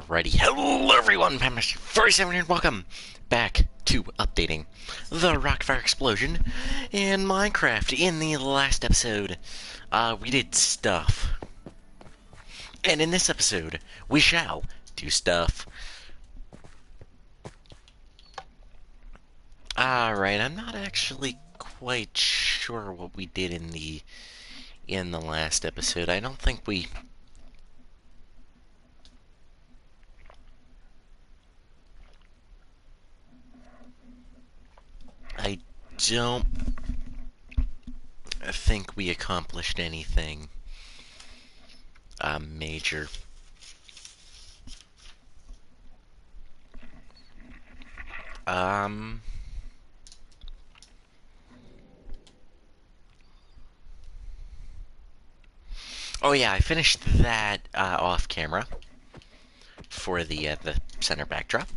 Alrighty, hello everyone, Pammaster47 and welcome back to updating the Rockfire Explosion in Minecraft. In the last episode, we did stuff. And in this episode, we shall do stuff. Alright, I'm not actually quite sure what we did in the last episode. I don't think we... I don't think we accomplished anything major. Um... Oh yeah, I finished that off camera for the center backdrop.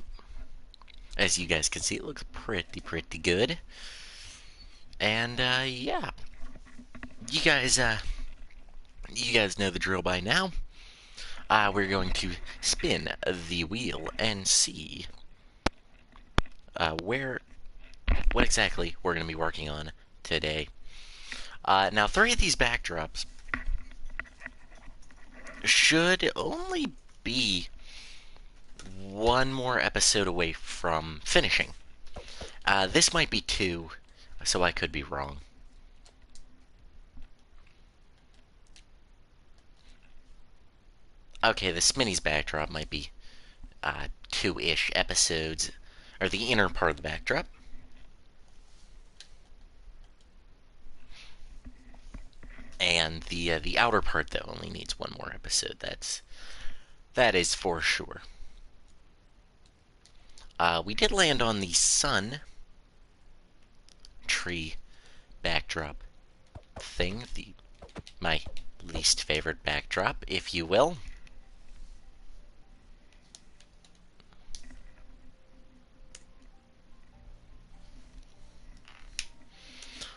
As you guys can see, it looks pretty good. And yeah, you guys you guys know the drill by now. We're going to spin the wheel and see what exactly we're going to be working on today. Now, 3 of these backdrops should only be one more episode away from finishing. This might be 2, so I could be wrong. Okay, the Sminny's backdrop might be 2-ish episodes, or the inner part of the backdrop. And the outer part, though, only needs 1 more episode. That is for sure. We did land on the sun tree backdrop thing, my least favorite backdrop, if you will.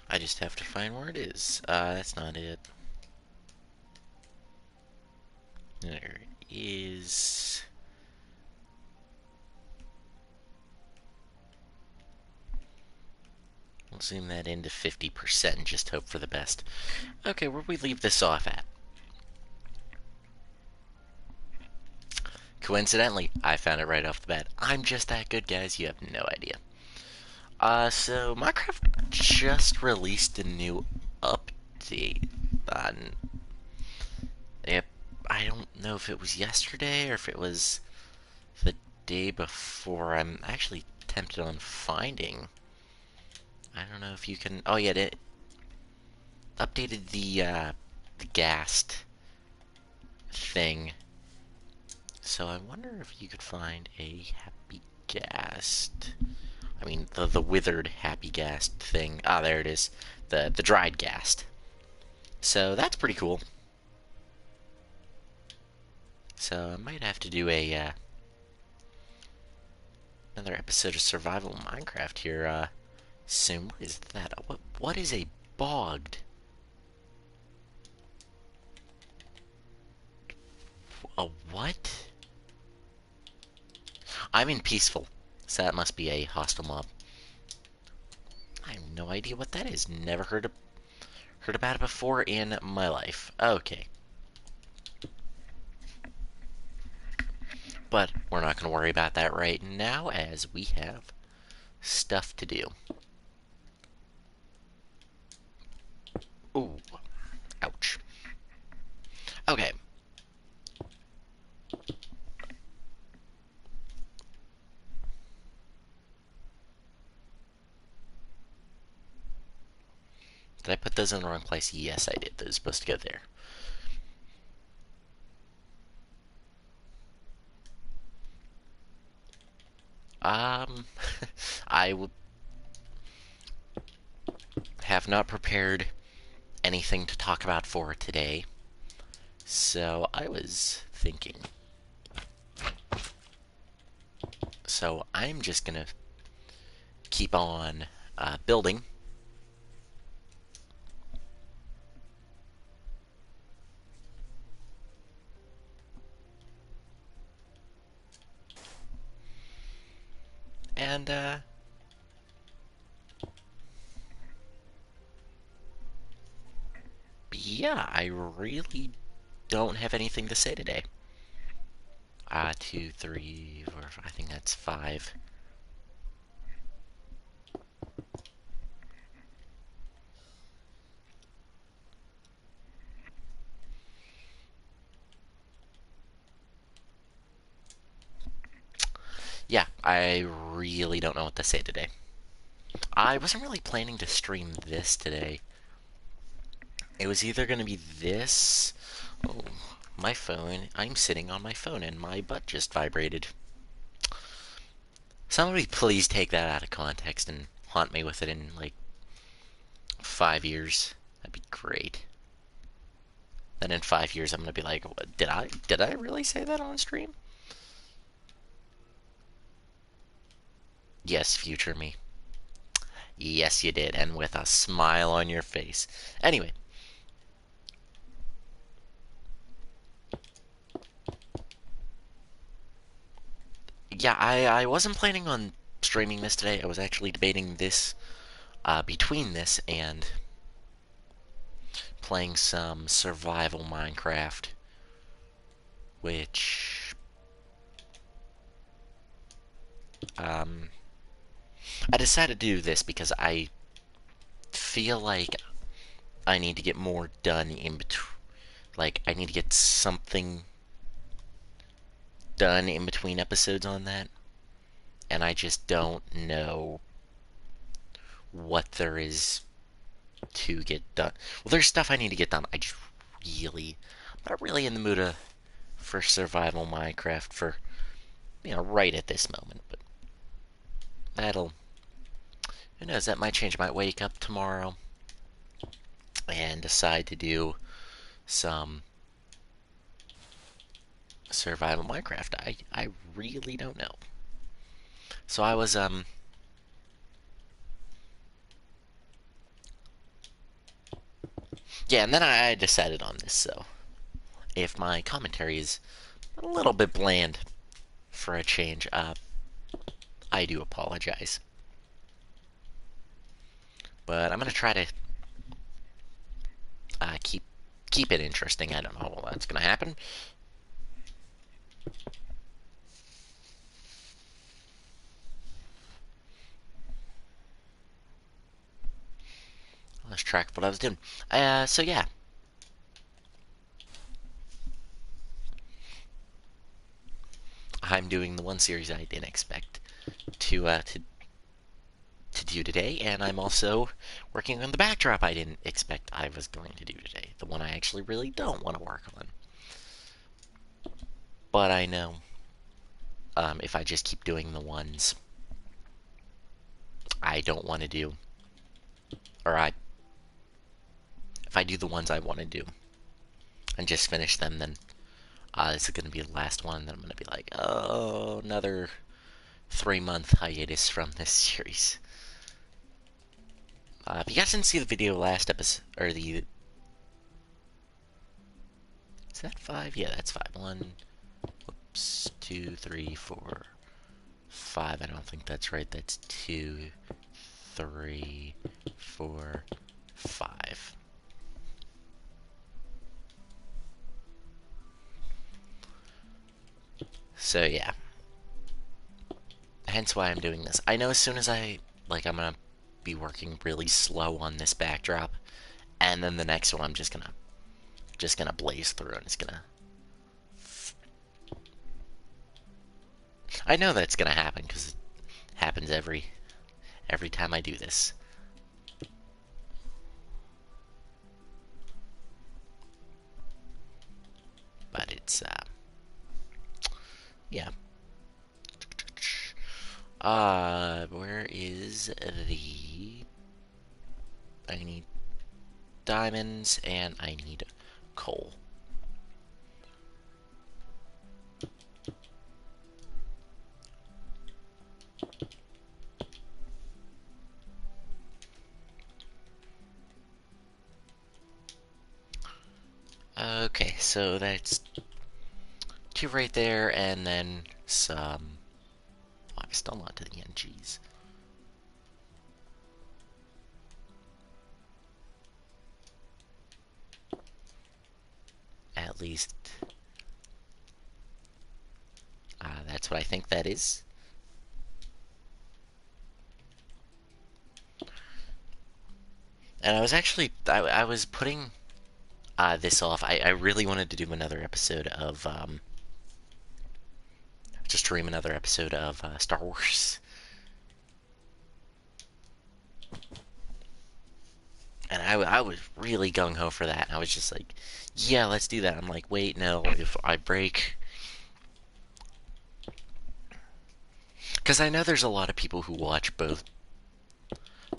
I just have to find where it is. That's not it. There it is. We'll zoom that into 50% and just hope for the best. Okay, where'd we leave this off at? Coincidentally, I found it right off the bat. I'm just that good, guys. You have no idea. So Minecraft just released a new update on... I don't know if it was yesterday or if it was the day before. I'm actually tempted on finding. I don't know if you can... Oh, yeah, it updated the ghast thing. So I wonder if you could find a happy ghast. I mean, the withered happy ghast thing. Ah, there it is. The dried ghast. So that's pretty cool. So I might have to do a another episode of Survival Minecraft here soon. What is that? What is a bogged? A what? I'm in peaceful, so that must be a hostile mob. I have no idea what that is. Never heard about it before in my life. Okay. But we're not going to worry about that right now, as we have stuff to do. Ooh. Ouch. Okay. Did I put those in the wrong place? Yes, I did. Those are supposed to go there. I have not prepared anything to talk about for today. So I was thinking. So I'm just gonna keep on building. And, yeah, I really don't have anything to say today. 2, 3, 4, I think that's 5. Yeah, I really don't know what to say today. I wasn't really planning to stream this today. It was either going to be this. Oh, my phone. I'm sitting on my phone and my butt just vibrated. Somebody please take that out of context and haunt me with it in like 5 years. That'd be great. Then in 5 years, I'm gonna be like, did I really say that on stream? Yes, future me. Yes, you did, and with a smile on your face. Anyway, yeah, I wasn't planning on streaming this today. I was actually debating this between this and playing some survival Minecraft, which um, I decided to do this because I feel like I need to get more done in between. Like, I need to get something done in between episodes on that, and I just don't know what there is to get done. Well, there's stuff I need to get done. I'm not really in the mood for survival Minecraft for, right at this moment, but that'll, who knows, that might change. I might wake up tomorrow and decide to do some survival Minecraft. I really don't know. So I was, yeah, and then I decided on this, so if my commentary is a little bit bland for a change, I do apologize. But I'm gonna try to keep it interesting. I don't know how that's gonna happen. I lost track of what I was doing. So yeah, I'm doing the one series I didn't expect to do today, and I'm also working on the backdrop I didn't expect I was going to do today. The one I actually really don't want to work on. But I know if I just keep doing the ones I don't want to do, or if I do the ones I want to do and just finish them, then this is going to be the last one. Then I'm going to be like, oh, another 3-month hiatus from this series. If you guys didn't see the video last episode, or the... Is that 5? Yeah, that's 5. 1, whoops, 2, 3, 4, 5. I don't think that's right. That's 2, 3, 4, 5. So yeah. Hence why I'm doing this. I know as soon as I'm gonna be working really slow on this backdrop, and then the next one I'm just gonna blaze through, and it's gonna... I know that's gonna happen because it happens every time I do this. But it's yeah. Where is the... I need diamonds and I need coal. Okay, so that's 2 right there, and then some still not to the end, jeez. At least, that's what I think that is. And I was actually, I was putting this off. I really wanted to do another episode of, just stream another episode of Star Wars. And I was really gung-ho for that. And I was just like, yeah, let's do that. I'm like, wait, no, if I break... Because I know there's a lot of people who watch both.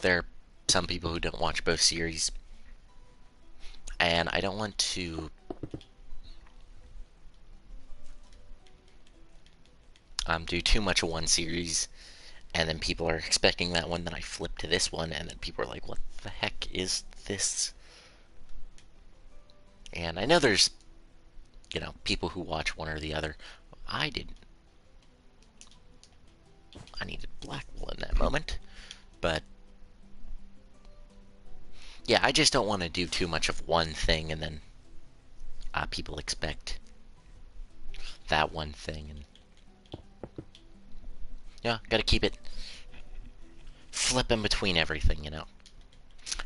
There are some people who don't watch both series. And I don't want to... do too much of one series, and then people are expecting that one, then I flip to this one, and then people are like, what the heck is this? And I know there's, people who watch one or the other. I didn't. I needed black wool in that moment. But, yeah, I just don't want to do too much of one thing, and then people expect that one thing, and yeah, gotta keep it flipping between everything,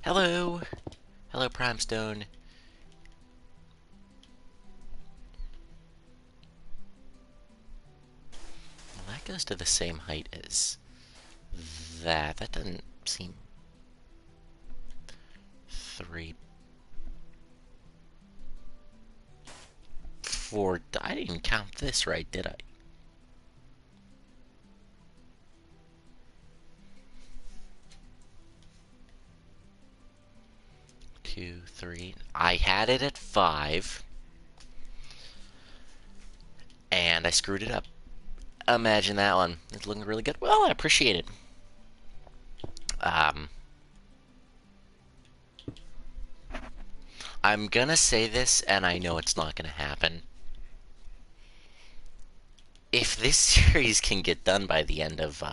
Hello! Hello, Primestone. Well, that goes to the same height as that. That doesn't seem... 3... 4... I didn't count this right, did I? 2, 3... I had it at 5. And I screwed it up. Imagine that one. It's looking really good. Well, I appreciate it. I'm gonna say this, and I know it's not gonna happen. If this series can get done by the end of,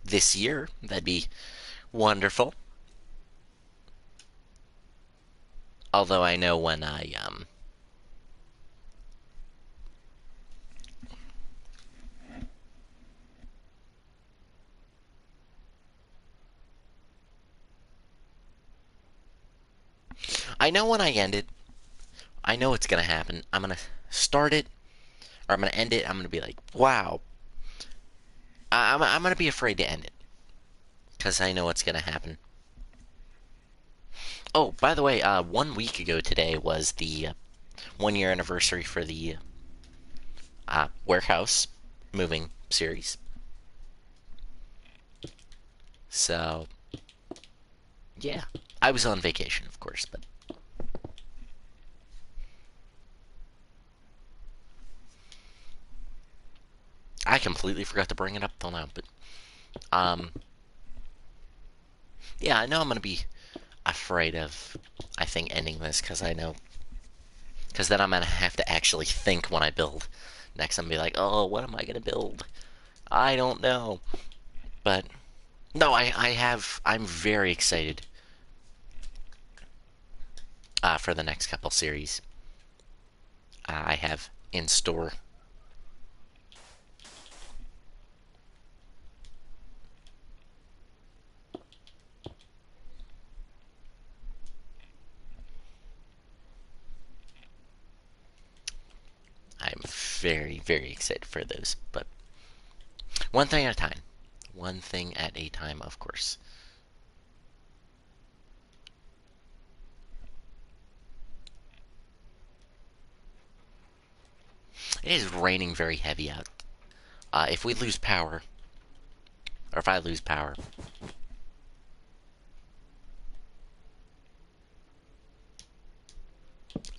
this year, that'd be wonderful. Although I know when I know when I end it, I know it's gonna happen. I'm gonna start it, or I'm gonna end it. I'm gonna be like, wow. I'm gonna be afraid to end it, because I know what's gonna happen. Oh, by the way, 1 week ago today was the 1 year anniversary for the warehouse moving series. So, yeah. I was on vacation, of course, but... I completely forgot to bring it up till now, but... Yeah, I know I'm gonna be afraid of, I think, ending this, because I know... Because then I'm gonna have to actually think when I build. Next, I'm gonna be like, oh, what am I gonna build? I don't know. But... No, I'm very excited for the next couple series I have in store. I'm very, very excited for those. But one thing at a time. One thing at a time, of course. It is raining very heavy out. If we lose power, or if I lose power,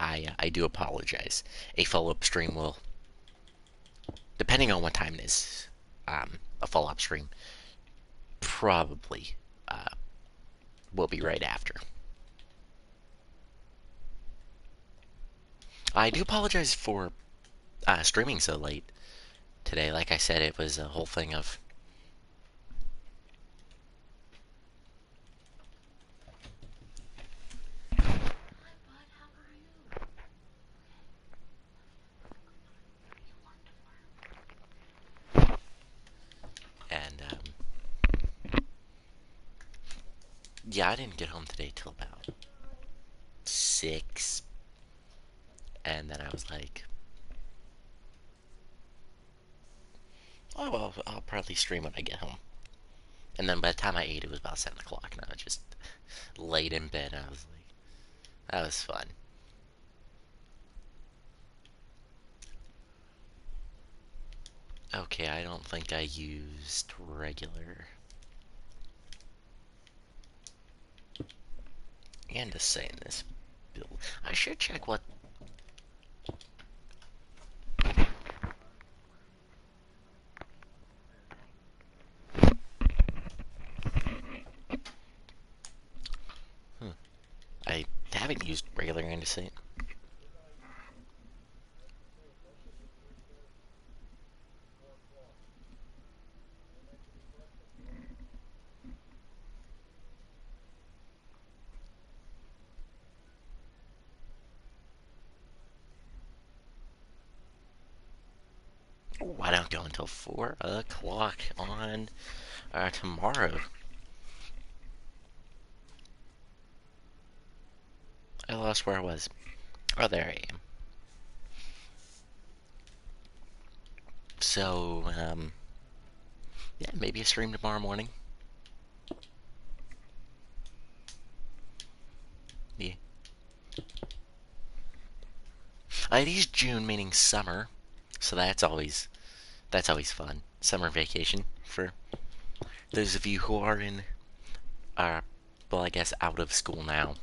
I do apologize. A follow-up stream will, depending on what time it is, a follow-up stream probably will be right after. I do apologize for streaming so late. today. Like I said, it was a whole thing of and yeah, I didn't get home today till about 6, and then I was like, oh well, I'll probably stream when I get home. And then by the time I ate, it was about 7 o'clock, and I was just laid in bed. And I was like, that was fun. Okay, I don't think I used regular and to say in this build. I should check what. I haven't used regular andesite. Oh, I don't go until 4 o'clock on tomorrow. I lost where I was. Oh, there I am. So, yeah, maybe a stream tomorrow morning. Yeah. It is June, meaning summer, so that's always fun. Summer vacation for those of you who are in, well, I guess out of school now.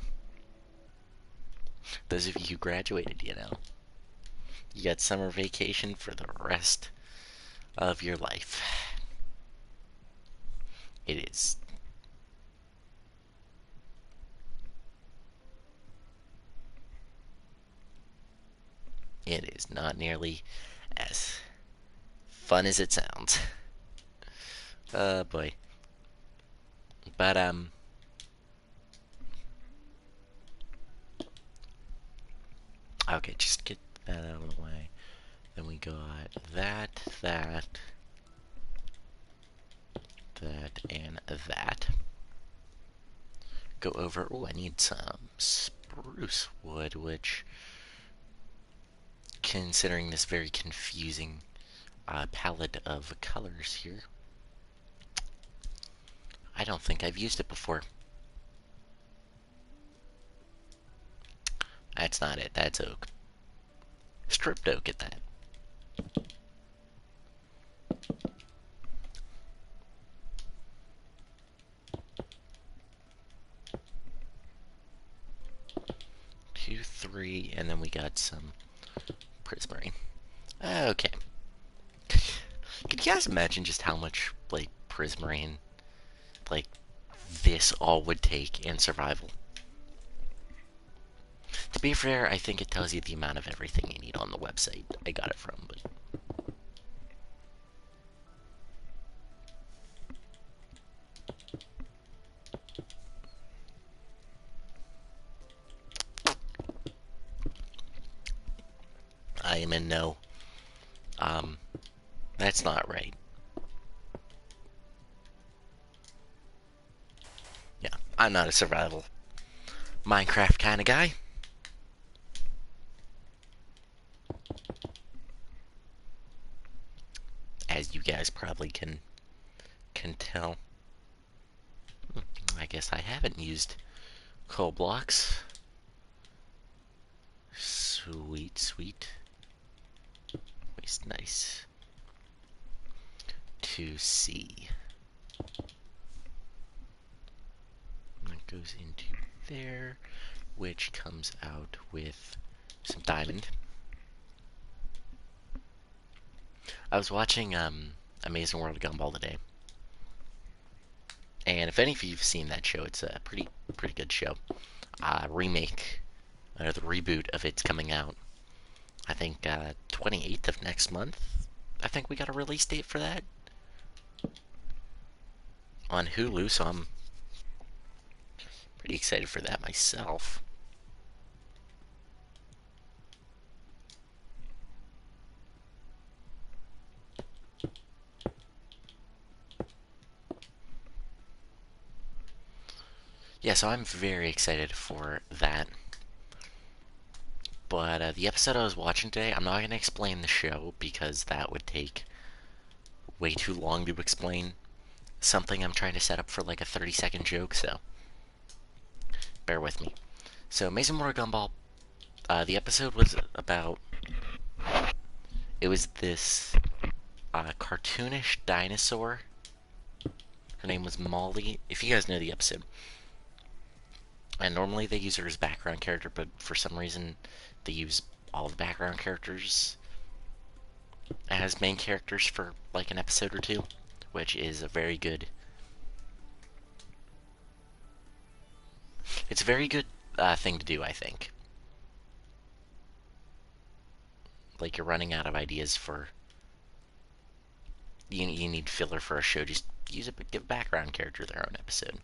Those of you who graduated, you got summer vacation for the rest of your life. It is. It is not nearly as fun as it sounds. Boy. But, okay, just get that out of the way. Then we got that, and that. Go over. Oh, I need some spruce wood, which, considering this very confusing palette of colors here, I don't think I've used it before. That's not it. That's oak. Stripped oak at that. Two, three, and then we got some prismarine. Okay. Could you guys imagine just how much, like, prismarine, like, this all would take in survival? To be fair, I think it tells you the amount of everything you need on the website I got it from, but I am in no. That's not right. Yeah, I'm not a survival Minecraft kind of guy. As you guys probably can tell. I guess I haven't used coal blocks. Sweet, sweet. Waste nice. To see. That goes into there, which comes out with some diamond. I was watching Amazing World of Gumball today, and if any of you've seen that show, it's a pretty good show. Remake, or the reboot of it's coming out. I think 28th of next month, I think we got a release date for that on Hulu, so I'm pretty excited for that myself. Yeah, so I'm very excited for that. But the episode I was watching today, I'm not going to explain the show because that would take way too long to explain something I'm trying to set up for like a 30-second joke, so bear with me. So, Mason Moore Gumball, the episode was about. It was this cartoonish dinosaur. Her name was Molly. If you guys know the episode, and normally they use her as background character, but for some reason they use all the background characters as main characters for like an episode or two, which is a very good. It's a very good thing to do, I think. Like you're running out of ideas for. You need filler for a show. Just give a background character their own episode.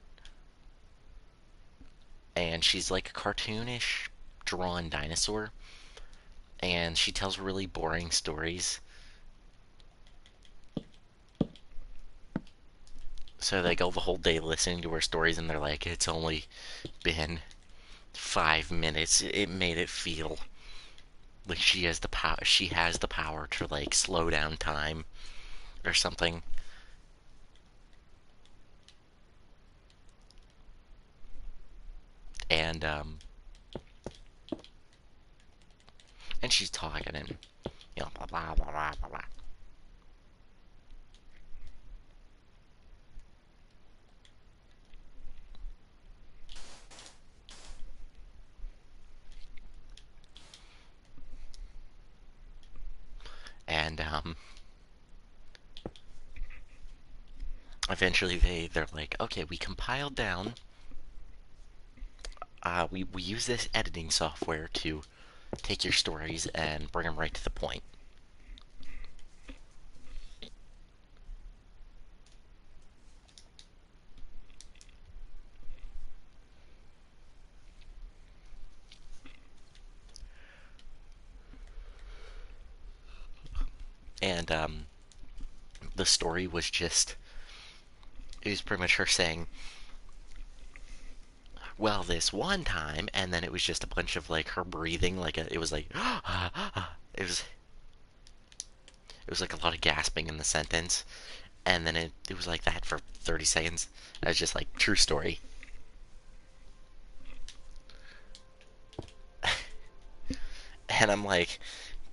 And she's like a cartoonish drawn dinosaur, and she tells really boring stories. So they go the whole day listening to her stories, and they're like, "It's only been 5 minutes." It made it feel like she has the power. She has the power to like slow down time or something. And and she's talking and blah blah blah blah blah blah. And eventually they're like, okay, we compiled down. We use this editing software to take your stories and bring them right to the point. And the story was just. It was pretty much her saying, well, this one time, and then it was just a bunch of like her breathing, it was like, it was like a lot of gasping in the sentence, and then it was like that for 30 seconds. I was just like, true story. And I'm like,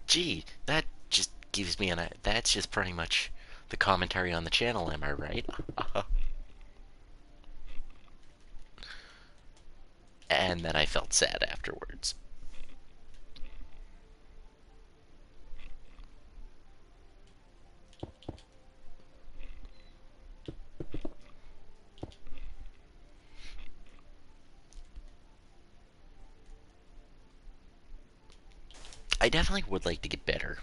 gee, that just gives me that's just pretty much the commentary on the channel, am I right? And then I felt sad afterwards. I definitely would like to get better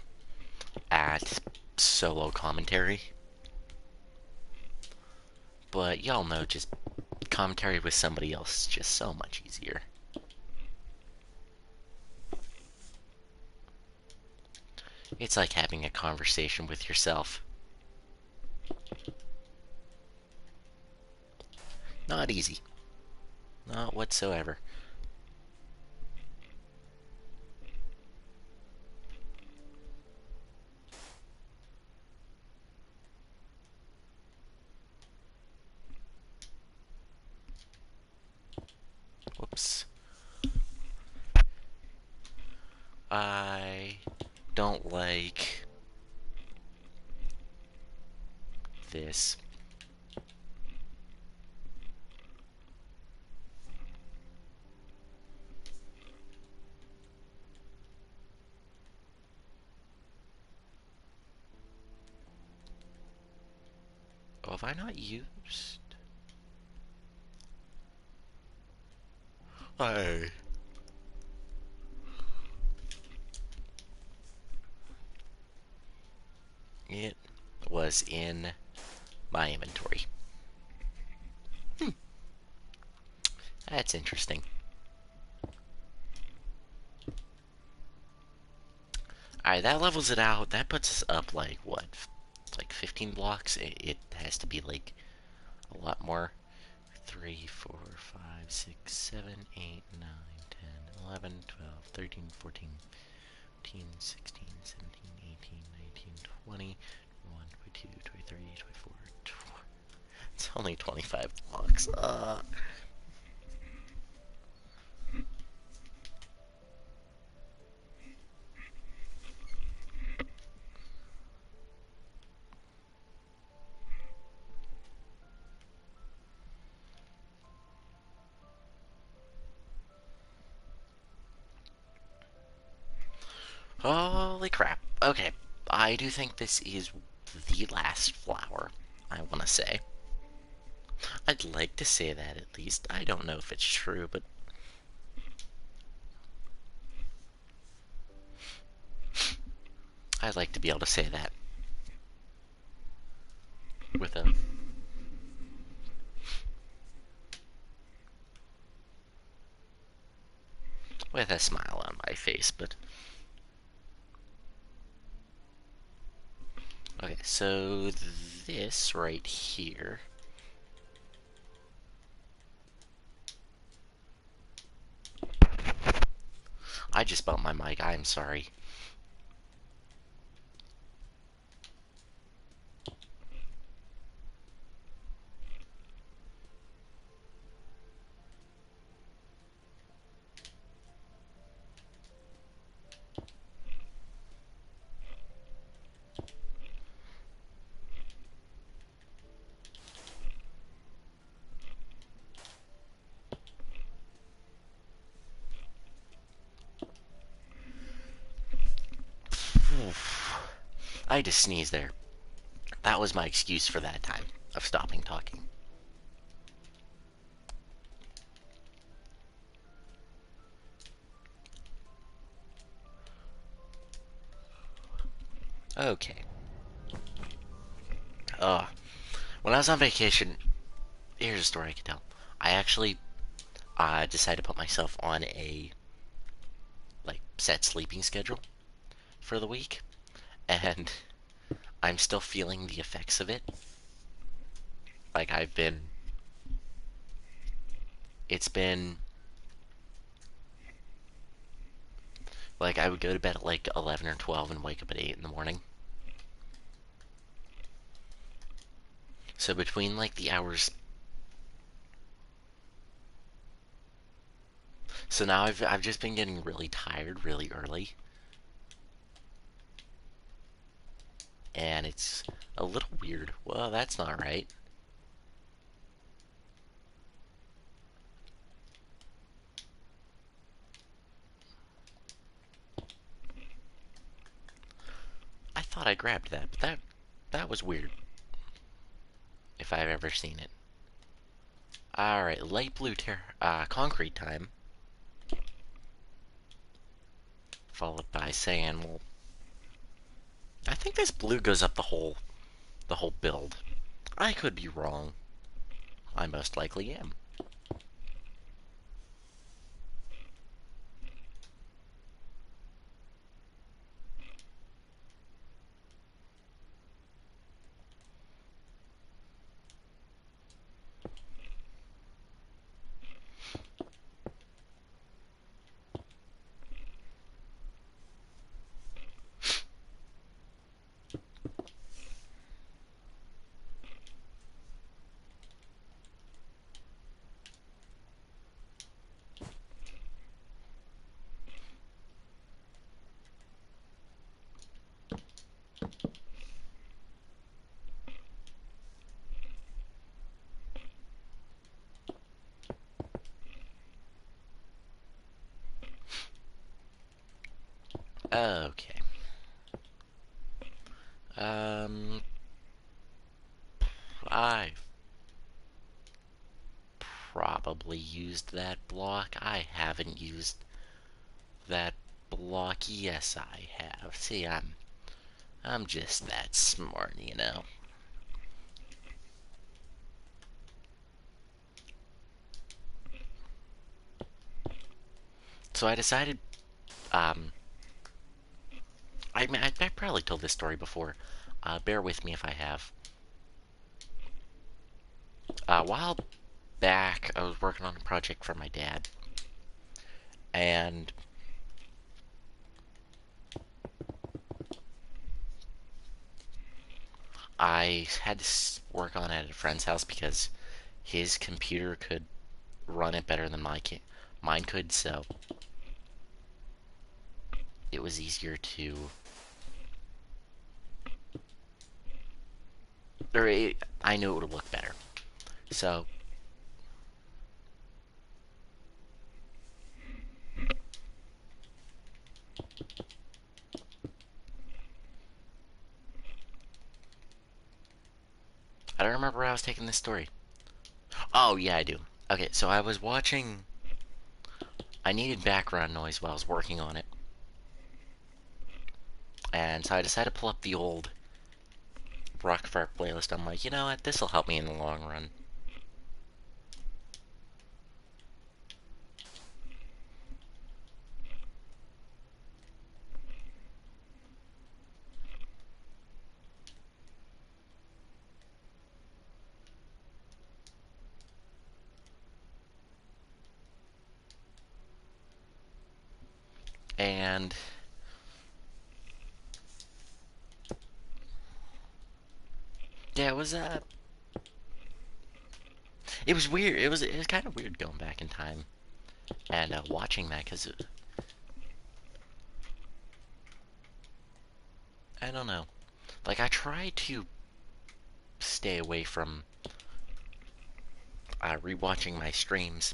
at solo commentary, but y'all know just commentary with somebody else is just so much easier. It's like having a conversation with yourself. Not easy. Not whatsoever. Whoops. I don't like this. Oh, have I not used? I. was in my inventory. That's interesting. Alright, that levels it out. That puts us up like, what? Like 15 blocks? It has to be like a lot more. 3, 4, 5, 6, 7, 8, 9, 10, 11, 12, 13, 14, 15, 16, 17, 18, 19, 20, 21, 22, 23, 24, 24. It's only 25 blocks. Holy crap. Okay, I do think this is the last flower, I want to say. I'd like to say that at least. I don't know if it's true, but I'd like to be able to say that with a smile on my face, but okay, so this right here. I just bumped my mic, I'm sorry. I just sneezed there. That was my excuse for that time of stopping talking. Okay. When I was on vacation, here's a story I could tell. I actually decided to put myself on a like set sleeping schedule for the week, and I'm still feeling the effects of it. Like it's been like I would go to bed at like 11 or 12 and wake up at 8 in the morning. So between like the hours, so now I've just been getting really tired really early, and it's a little weird. Well, that's not right. I thought I grabbed that, but that was weird. If I've ever seen it. All right, light blue concrete time, followed by sand. Well, I think this blue goes up the whole build. I could be wrong. I most likely am. Okay. Um, I've probably used that block. I haven't used that block. Yes, I have. See, I'm just that smart, you know. So I decided, um, I mean, I probably told this story before. Bear with me if I have. A while back, I was working on a project for my dad, and I had to work on it at a friend's house because his computer could run it better than mine could, so it was easier to, I knew it would look better. So I don't remember where I was taking this story. Oh yeah, I do. Okay, so I was watching. I needed background noise while I was working on it, and so I decided to pull up the old Rockfire playlist. I'm like, you know what? This will help me in the long run. And yeah, it was weird. It was kind of weird going back in time and watching that because I don't know. Like I try to stay away from rewatching my streams.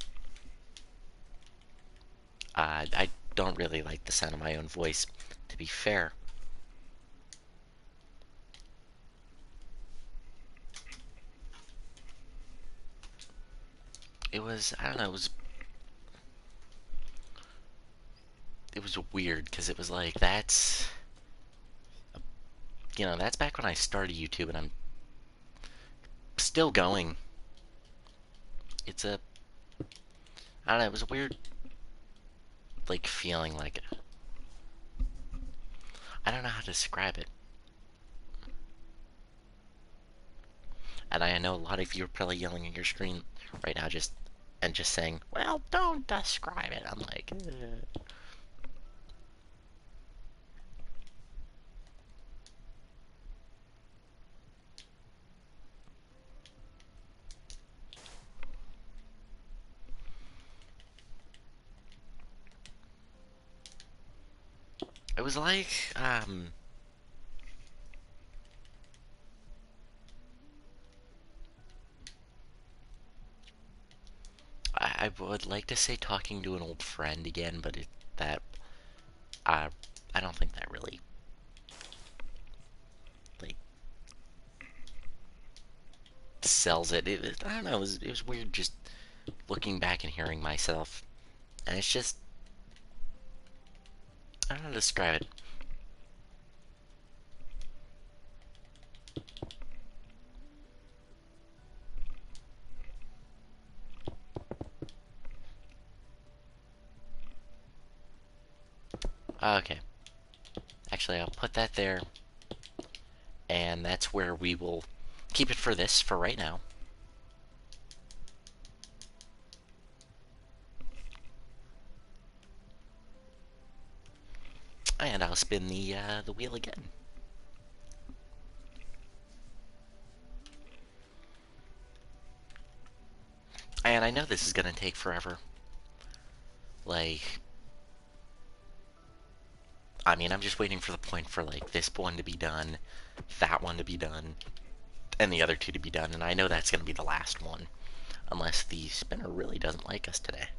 I don't really like the sound of my own voice, to be fair. I don't know, it was weird because it was like that's back when I started YouTube and I'm still going. It's a I don't know, it was a weird like feeling like I don't know how to describe it. And I know a lot of you are probably yelling at your screen right now just saying, "Well, don't describe it." I'm like, It was like I would like to say talking to an old friend again, but that uh, I don't think that really like sells it. I don't know. It was weird just looking back and hearing myself, and it's just I don't know how to describe it. Okay, actually, I'll put that there, and that's where we will keep it for right now. And I'll spin the wheel again. And I know this is gonna take forever. Like, I mean, I'm just waiting for the point for like this one to be done, that one to be done, and the other two to be done. And I know that's gonna be the last one, unless the spinner really doesn't like us today.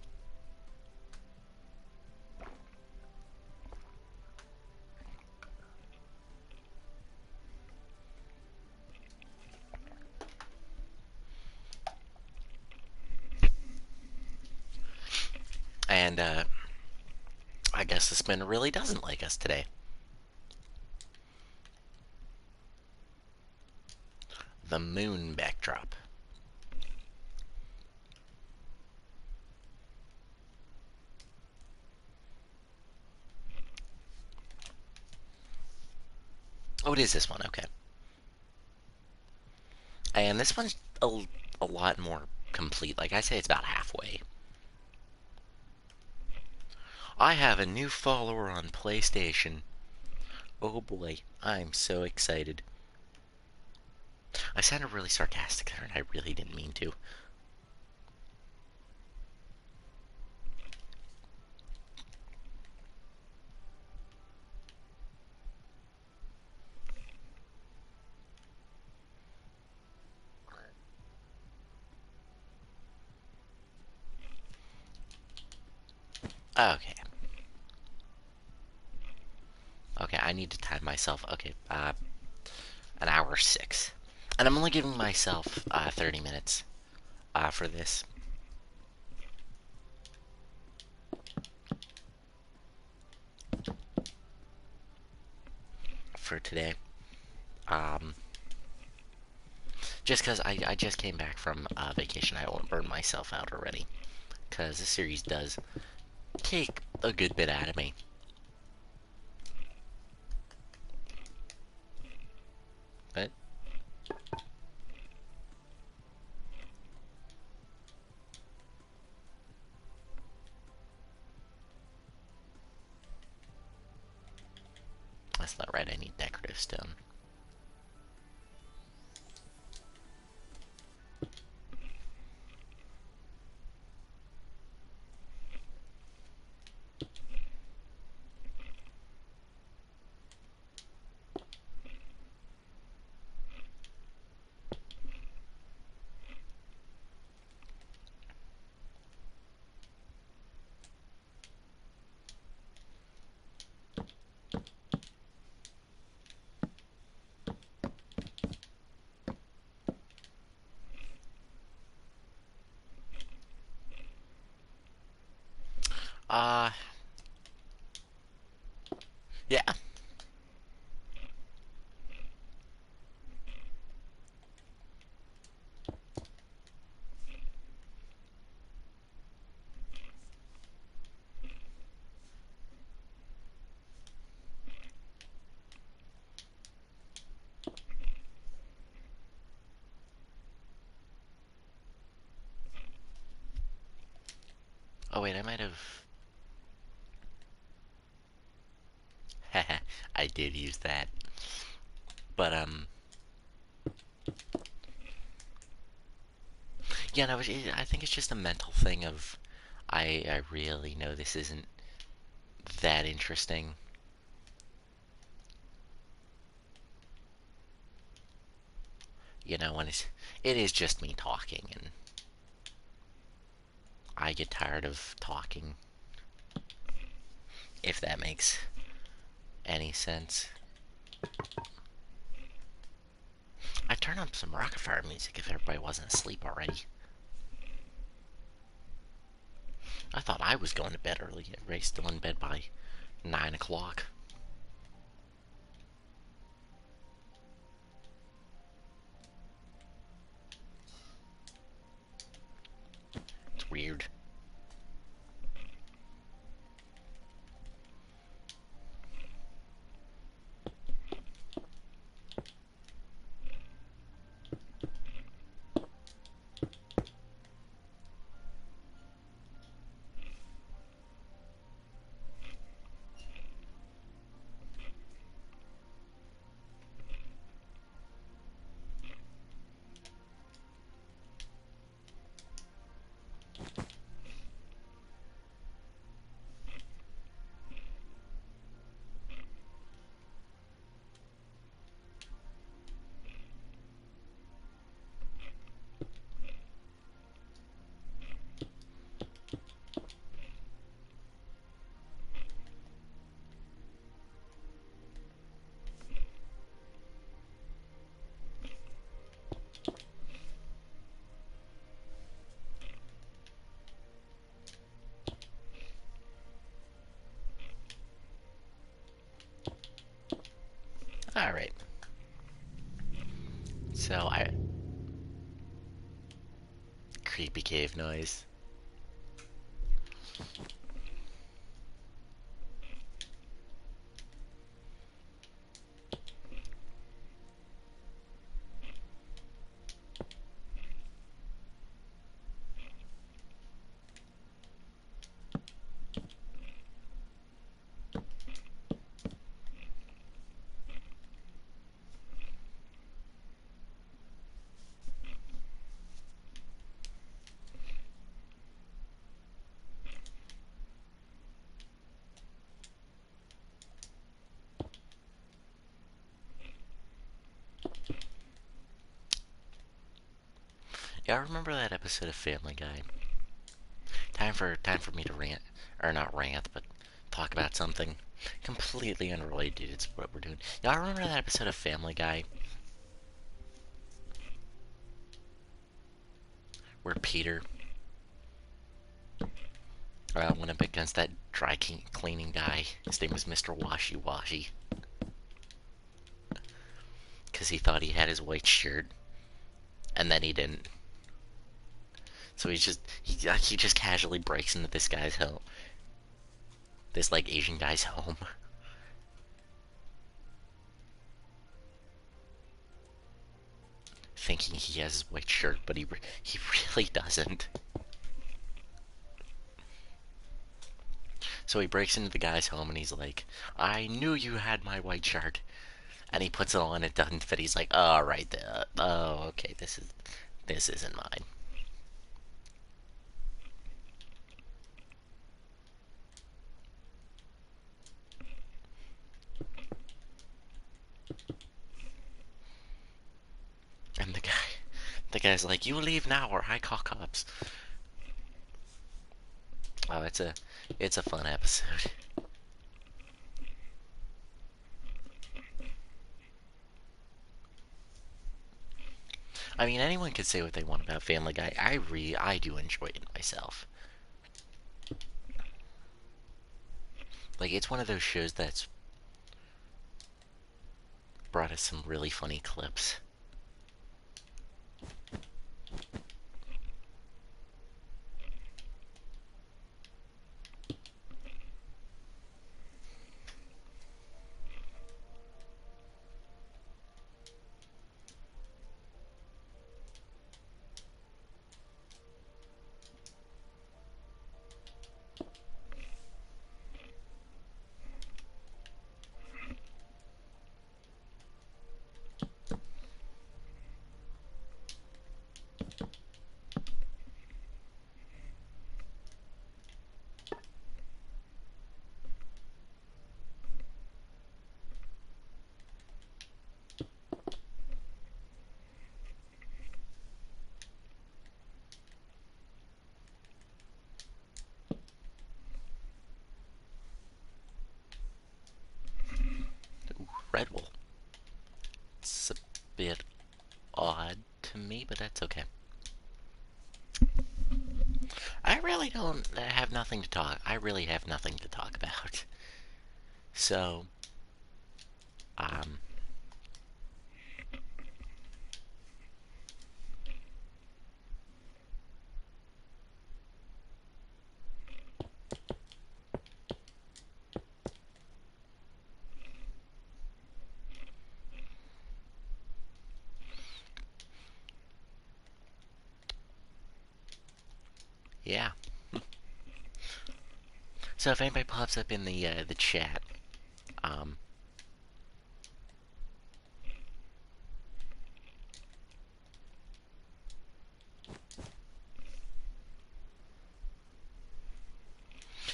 And I guess the spinner really doesn't like us today. The moon backdrop. Oh, it is this one. Okay. And this one's a lot more complete. Like I say, it's about halfway. I have a new follower on PlayStation. Oh boy, I'm so excited. I sounded really sarcastic there, and I really didn't mean to. Okay. Okay, I need to time myself. Okay, an hour 6. And I'm only giving myself 30 minutes for this. For today. Um, just because I just came back from vacation, I won't burn myself out already. Because this series does take a good bit out of me. But that's not right, I need decorative stone. Uh, yeah. Oh wait, I might have... I did use that. But, yeah, no, I think it's just a mental thing of... I really know this isn't that interesting. You know, when it is just me talking, and I get tired of talking, if that makes any sense. I'd turn on some Rocket Fire music if everybody wasn't asleep already. I thought I was going to bed early. Ray's still in bed by 9 o'clock. It's weird. Alright. So, creepy cave noise. Y'all remember that episode of Family Guy? Time for me to rant, or not rant, but talk about something completely unrelated to what we're doing. Y'all remember that episode of Family Guy where Peter went up against that cleaning guy? His name was Mr. Washy Washy, because he thought he had his white shirt, and then he didn't. So he just casually breaks into this guy's home, this like Asian guy's home, thinking he has his white shirt, but he really doesn't. So he breaks into the guy's home and he's like, "I knew you had my white shirt," and he puts it on. It doesn't fit. He's like, "Oh, right there. Oh, okay. This isn't mine." And the guy's like, "You leave now, or I call cops." Oh, it's a fun episode. I mean, anyone can say what they want about Family Guy. I do enjoy it myself. Like, it's one of those shows that's brought us some really funny clips. Ooh, Red Wolf. It's a bit odd to me, but that's okay. I really don't have nothing to talk. I really have nothing to talk about. So, um, yeah. So if anybody pops up in the chat, um,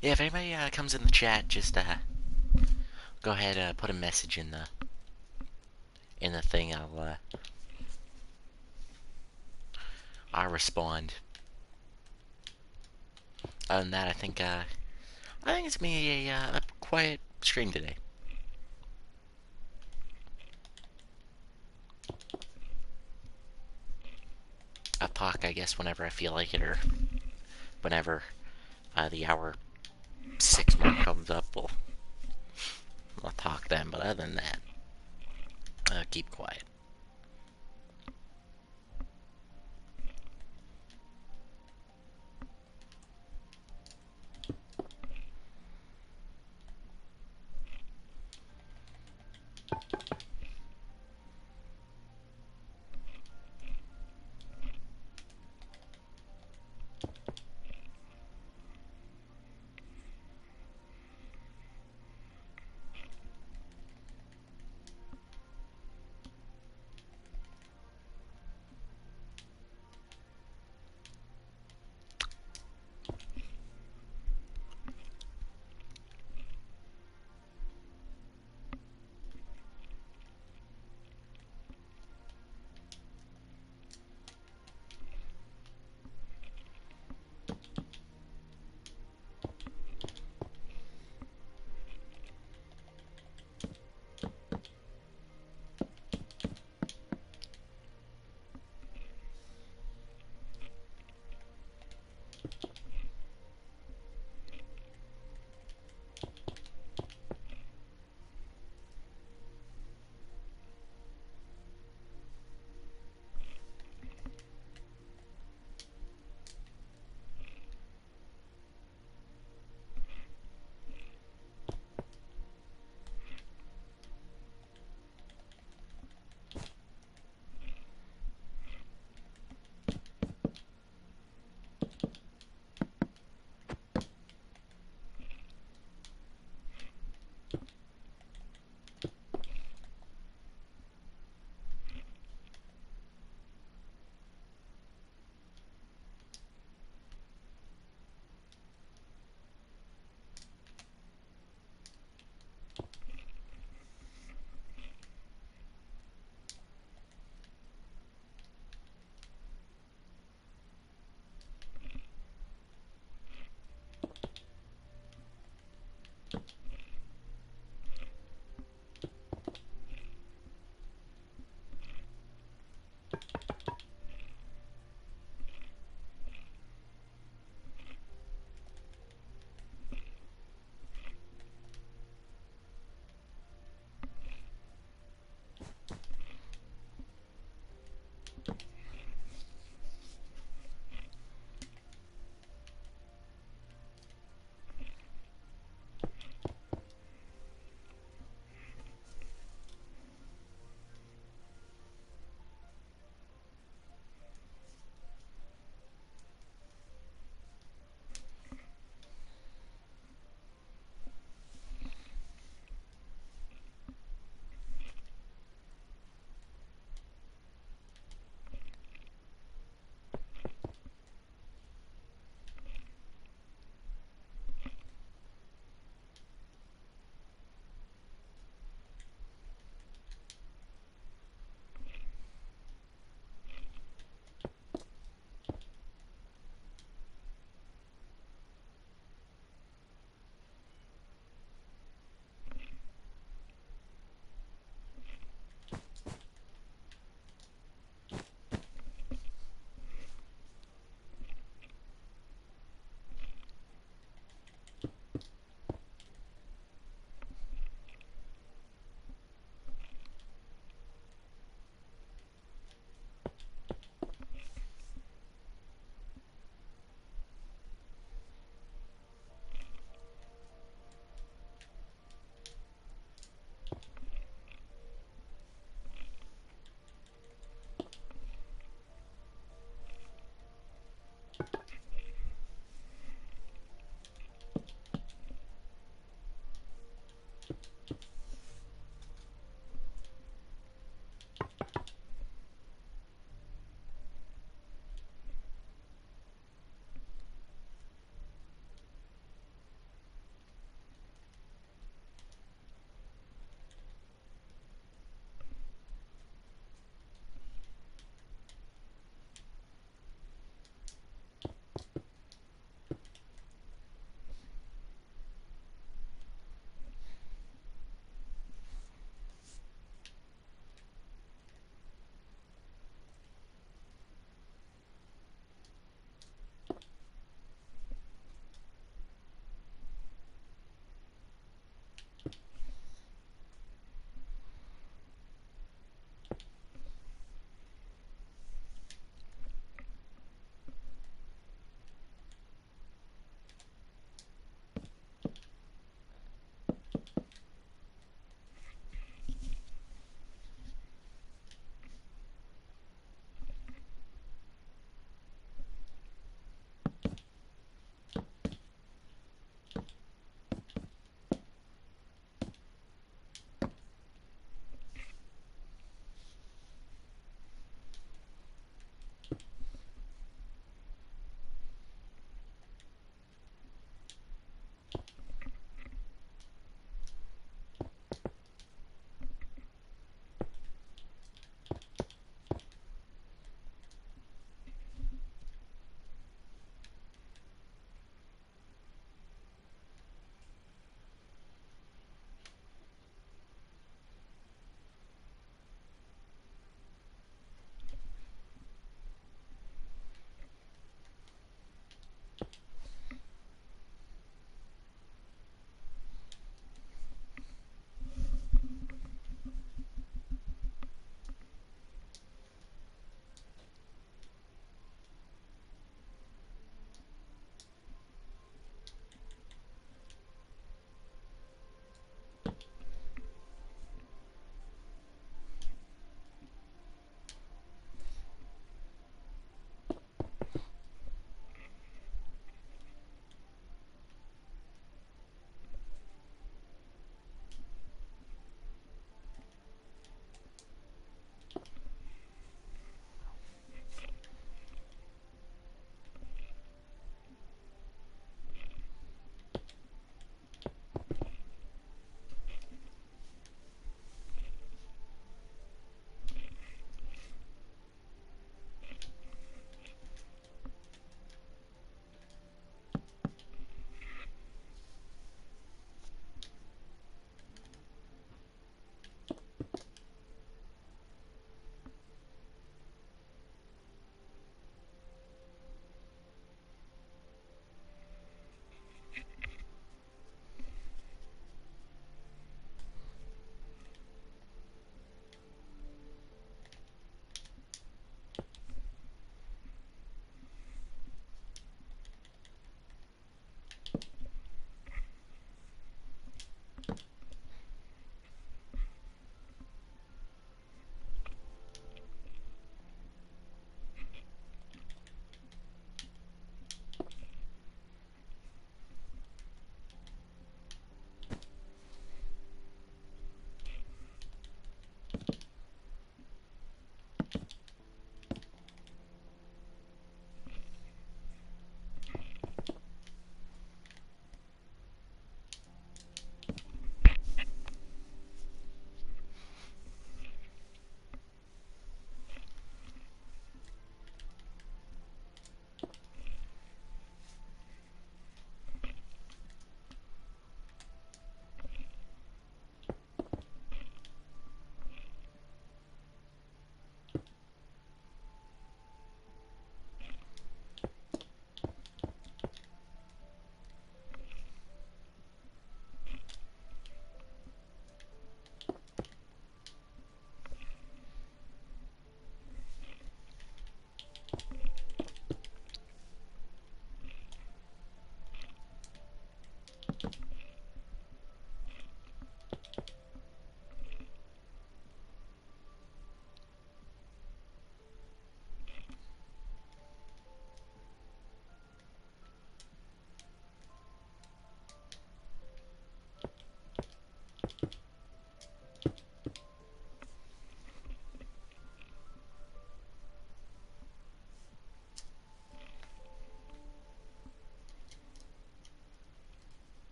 yeah, if anybody comes in the chat, just go ahead, put a message in the thing. I'll respond. Other than that, I think it's gonna be a quiet stream today. I'll talk, I guess, whenever I feel like it, or whenever the hour 6 mark comes up. I'll talk then. But other than that, keep quiet.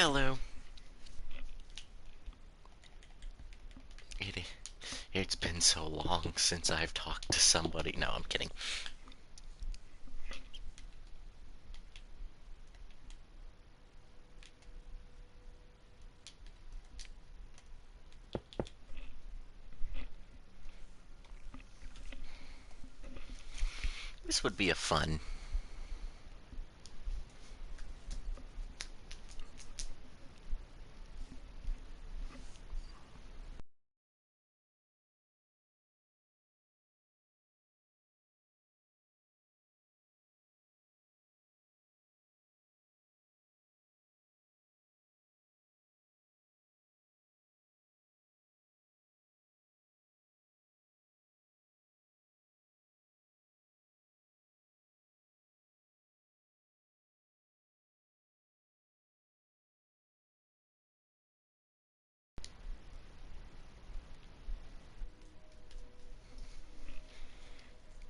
Hello. It, it's been so long since I've talked to somebody. No, I'm kidding. This would be a fun.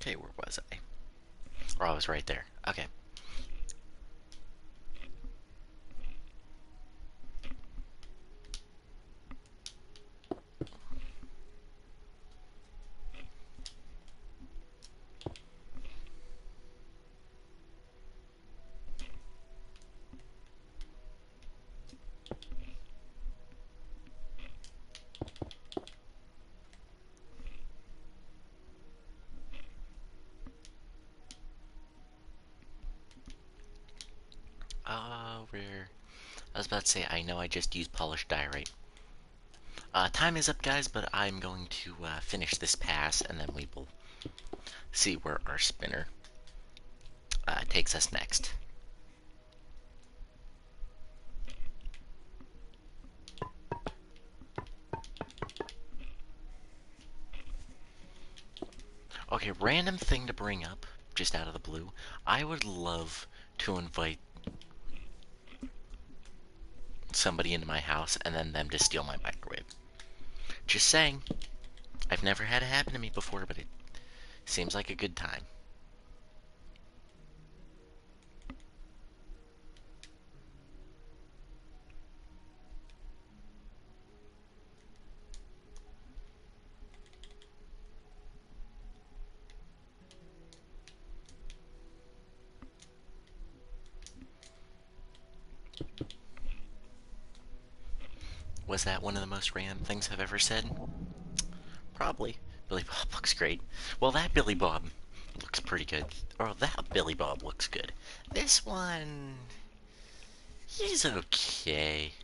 Okay, where was I? Oh, I was right there. Okay. Where? I was about to say, I know I just used polished diorite. Time is up, guys, but I'm going to finish this pass, and then we will see where our spinner takes us next. Okay, random thing to bring up, just out of the blue. I would love to invite somebody into my house and then them to steal my microwave. Just saying. I've never had it happen to me before, but it seems like a good time. Was that one of the most random things I've ever said? Probably. Billy Bob looks great. Well, that Billy Bob looks pretty good. Or that Billy Bob looks good. This one... he's okay.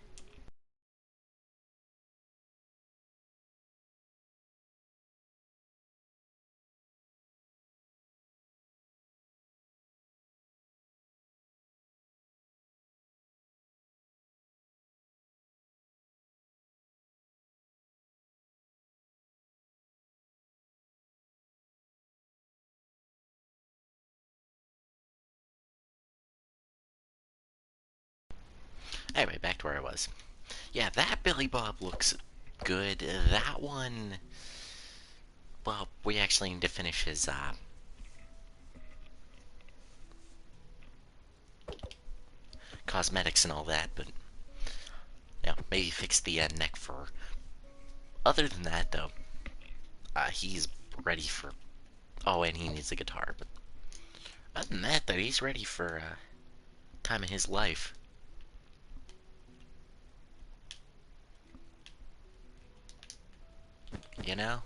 Anyway, back to where I was. Yeah, that Billy Bob looks good. That one... well, we actually need to finish his, cosmetics and all that, but... yeah, maybe fix the neck fur. Other than that, though, he's ready for... oh, and he needs a guitar, but... other than that, though, he's ready for, time in his life. You know?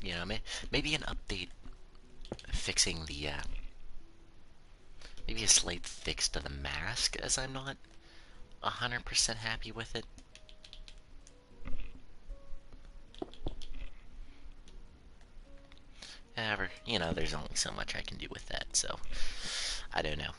You know, maybe an update fixing the, maybe a slight fix to the mask, as I'm not 100% happy with it. However, you know, there's only so much I can do with that, so I don't know.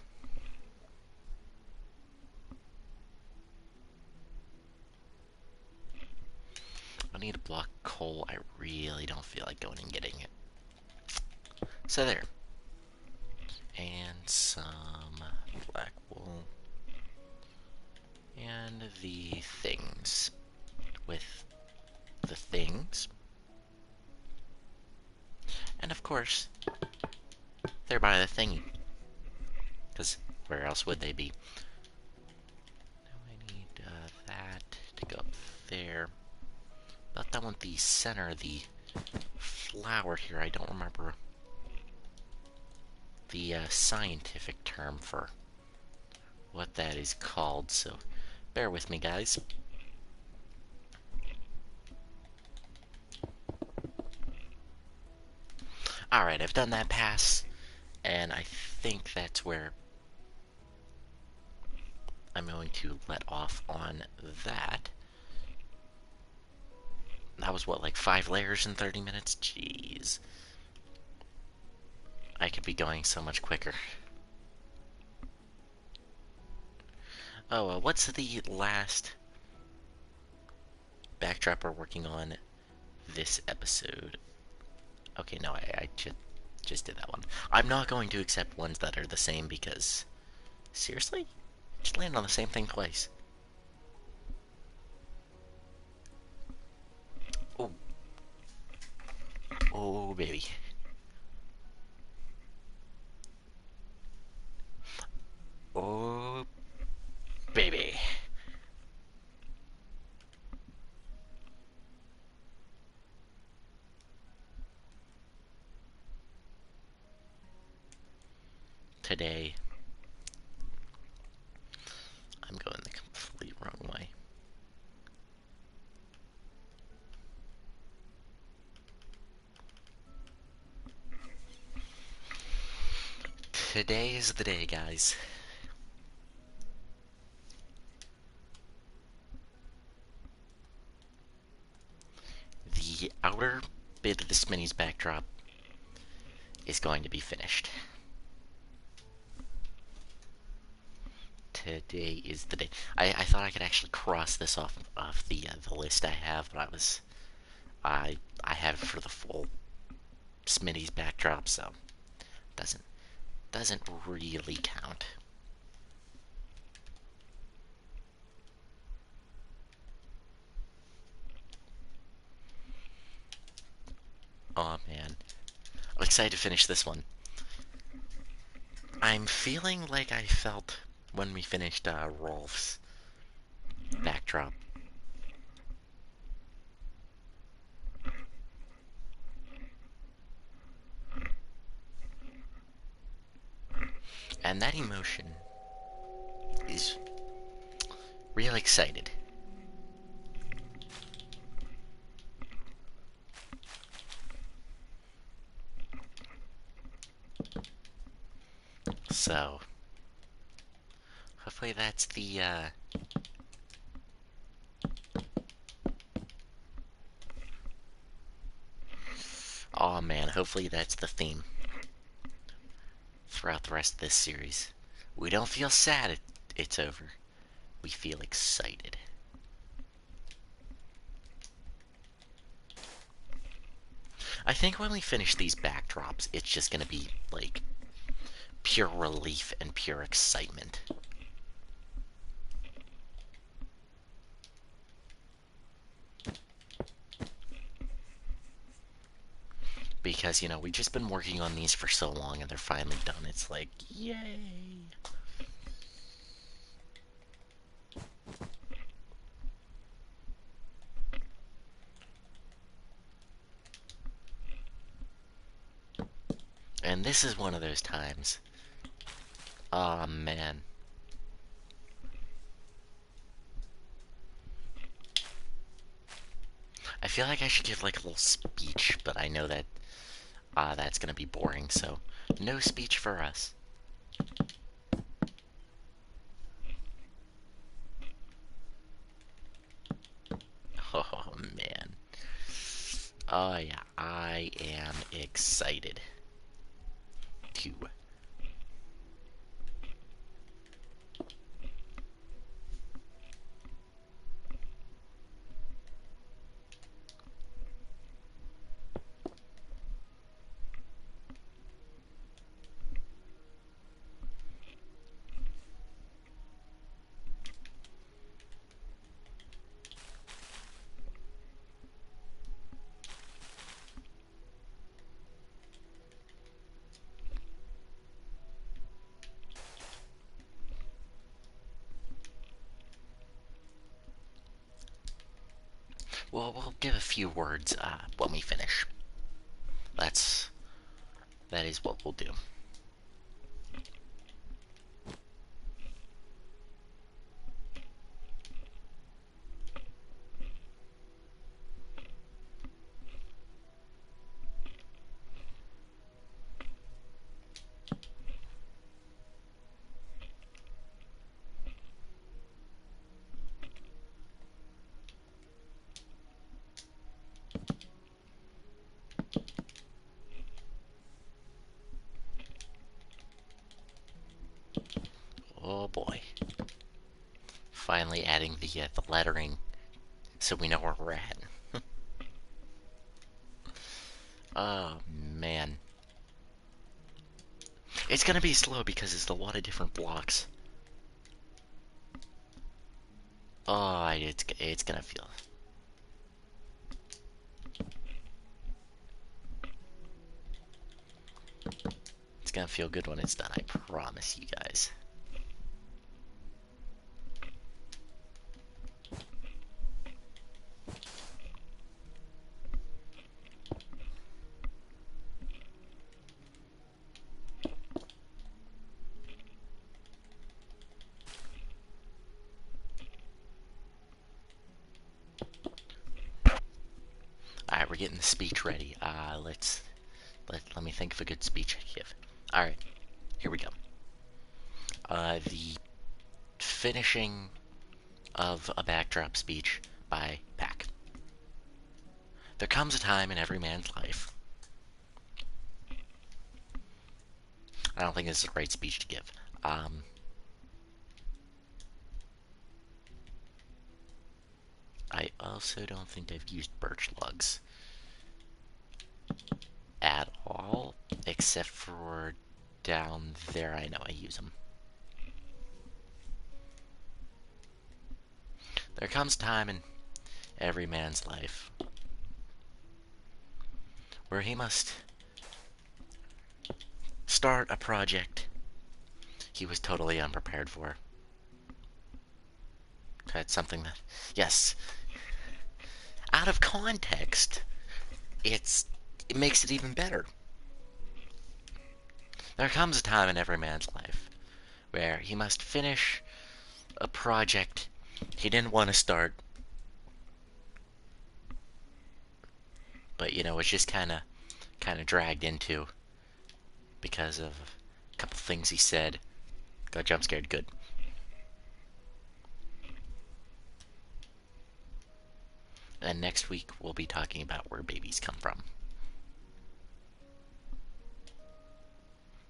I need a block of coal. I really don't feel like going and getting it. So there. And some black wool. And the things. With the things. And of course, they're by the thingy. Because where else would they be? Now I need that to go up there. But I want the center, the flower here. I don't remember the scientific term for what that is called, so bear with me, guys. Alright, I've done that pass, and I think that's where I'm going to let off on that. That was what, like 5 layers in 30 minutes? Jeez. I could be going so much quicker. Oh, what's the last backdrop we're working on this episode? Okay, no, I just did that one. I'm not going to accept ones that are the same because... Seriously? Just land on the same thing twice. Oh. Oh, baby. Oh, baby. Today, I'm going the complete wrong way. Today is the day, guys. The outer bit of the Smitty's backdrop is going to be finished. Today is the day. I thought I could actually cross this off the list I have, but I have it for the full Smitty's backdrop, so doesn't really count. Oh man, I'm excited to finish this one. I'm feeling like I felt when we finished Rolf's backdrop. And that emotion is real excited. So, hopefully that's the, oh man, hopefully that's the theme throughout the rest of this series. We don't feel sad it's over. We feel excited. I think when we finish these backdrops, it's just gonna be, like, pure relief and pure excitement. Because, you know, we've just been working on these for so long and they're finally done. It's like, yay! And this is one of those times. Aw, man. I feel like I should give, like, a little speech, but I know that that's gonna be boring, so no speech for us. Oh, man. Oh, yeah, I am excited to Well, we'll give a few words when we finish. That is what we'll do. Oh boy. Finally adding the lettering so we know where we're at. Oh man. It's gonna be slow because it's a lot of different blocks. Oh, it's gonna feel. It's gonna feel good when it's done. I promise you guys. All right, we're getting the speech ready. Let me think of a good speech to give. All right, here we go. The finishing of a backdrop speech by Pack. There comes a time in every man's life. I don't think this is the right speech to give. I also don't think I've used birch lugs at all, except for down there. I know I use them. There comes time in every man's life where he must start a project he was totally unprepared for. That's something that, yes, out of context, it makes it even better. There comes a time in every man's life where he must finish a project he didn't want to start, but was just kind of dragged into because of a couple things he said. Got jump scared. Good. And next week we'll be talking about where babies come from.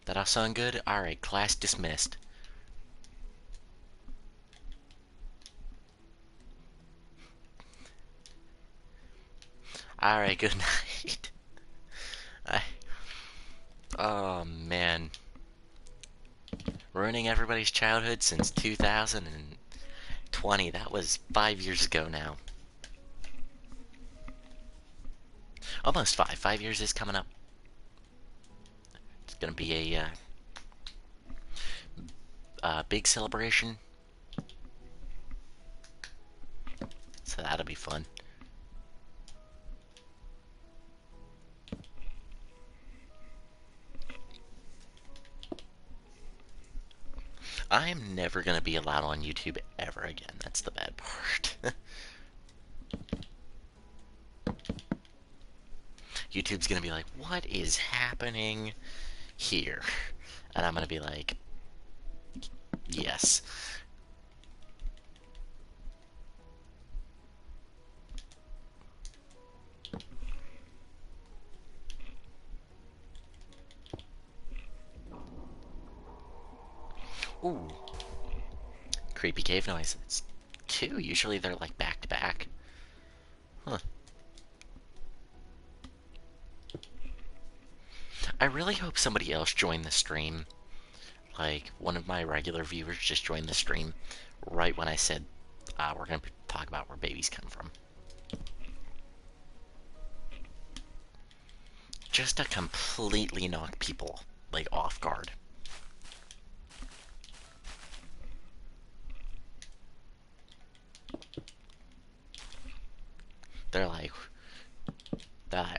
That all sound good? Alright, class dismissed. Alright, good night. Oh man. Ruining everybody's childhood since 2020. That was 5 years ago now. Almost 5. 5 years is coming up. It's gonna be a big celebration. So that'll be fun. I'm never gonna be allowed on YouTube ever again. That's the bad part. YouTube's gonna be like, what is happening here? And I'm gonna be like, yes. Ooh. Creepy cave noise. It's 2. Usually they're like back to back. Huh. I really hope somebody else joined the stream. Like, one of my regular viewers just joined the stream right when I said we're going to talk about where babies come from. Just to completely knock people, like, off guard. They're like,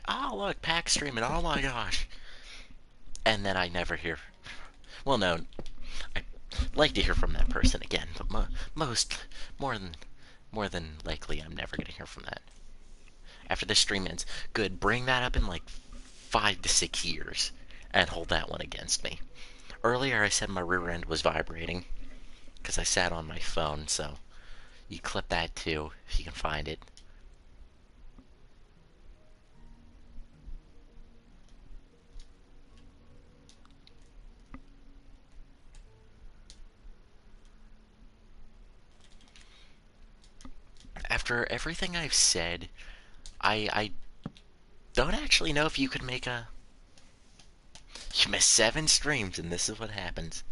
oh look, Pack streaming, oh my gosh. And then I never hear. Well, no, I like to hear from that person again, but most, more than, more than likely, I'm never gonna hear from that. After this stream ends, good, bring that up in like 5 to 6 years and hold that one against me. Earlier I said my rear end was vibrating because I sat on my phone, so you clip that too if you can find it. After everything I've said, I don't actually know if you could make a. You miss 7 streams, and this is what happens.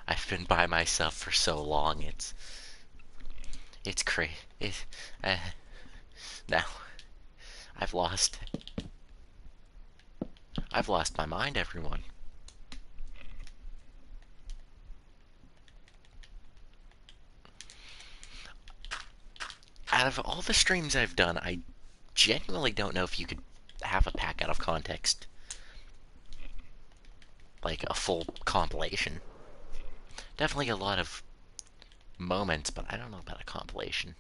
I've been by myself for so long. It's crazy. Uh, now I've lost. I've lost my mind, everyone. Out of all the streams I've done, I genuinely don't know if you could have a pack out of context. Like a full compilation. Definitely a lot of moments, but I don't know about a compilation.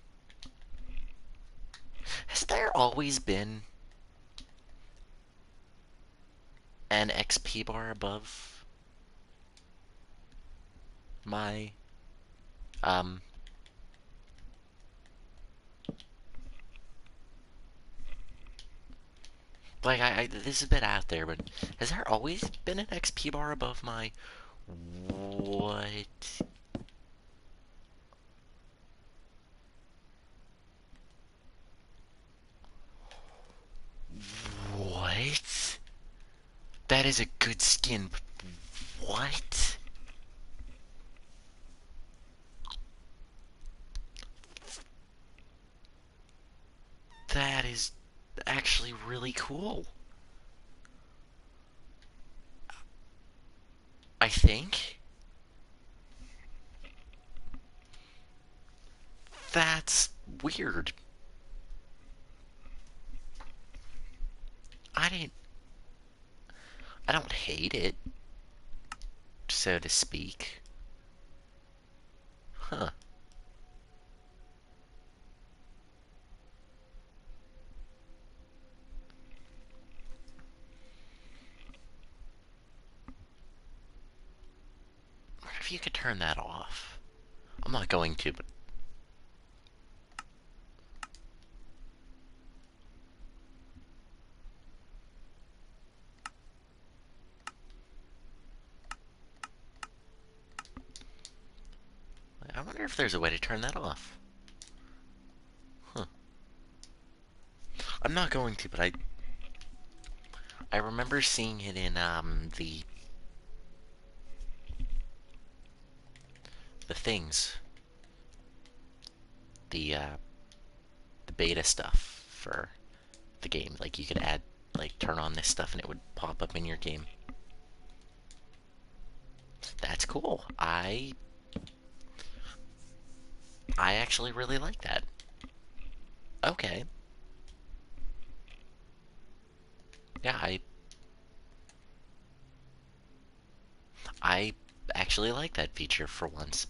Has there always been an XP bar above my, um... Like, this is a bit out there, but has there always been an XP bar above my... What? What? That is a good skin. What? That is actually really cool. I think. That's weird. I didn't. I don't hate it, so to speak. Huh. I wonder if you could turn that off. I'm not going to, but... I wonder if there's a way to turn that off. Huh. I'm not going to, but I remember seeing it in the things, the the beta stuff for the game. Like you could add, like turn on this stuff and it would pop up in your game. That's cool. I actually really like that. Okay. Yeah, I actually like that feature for once.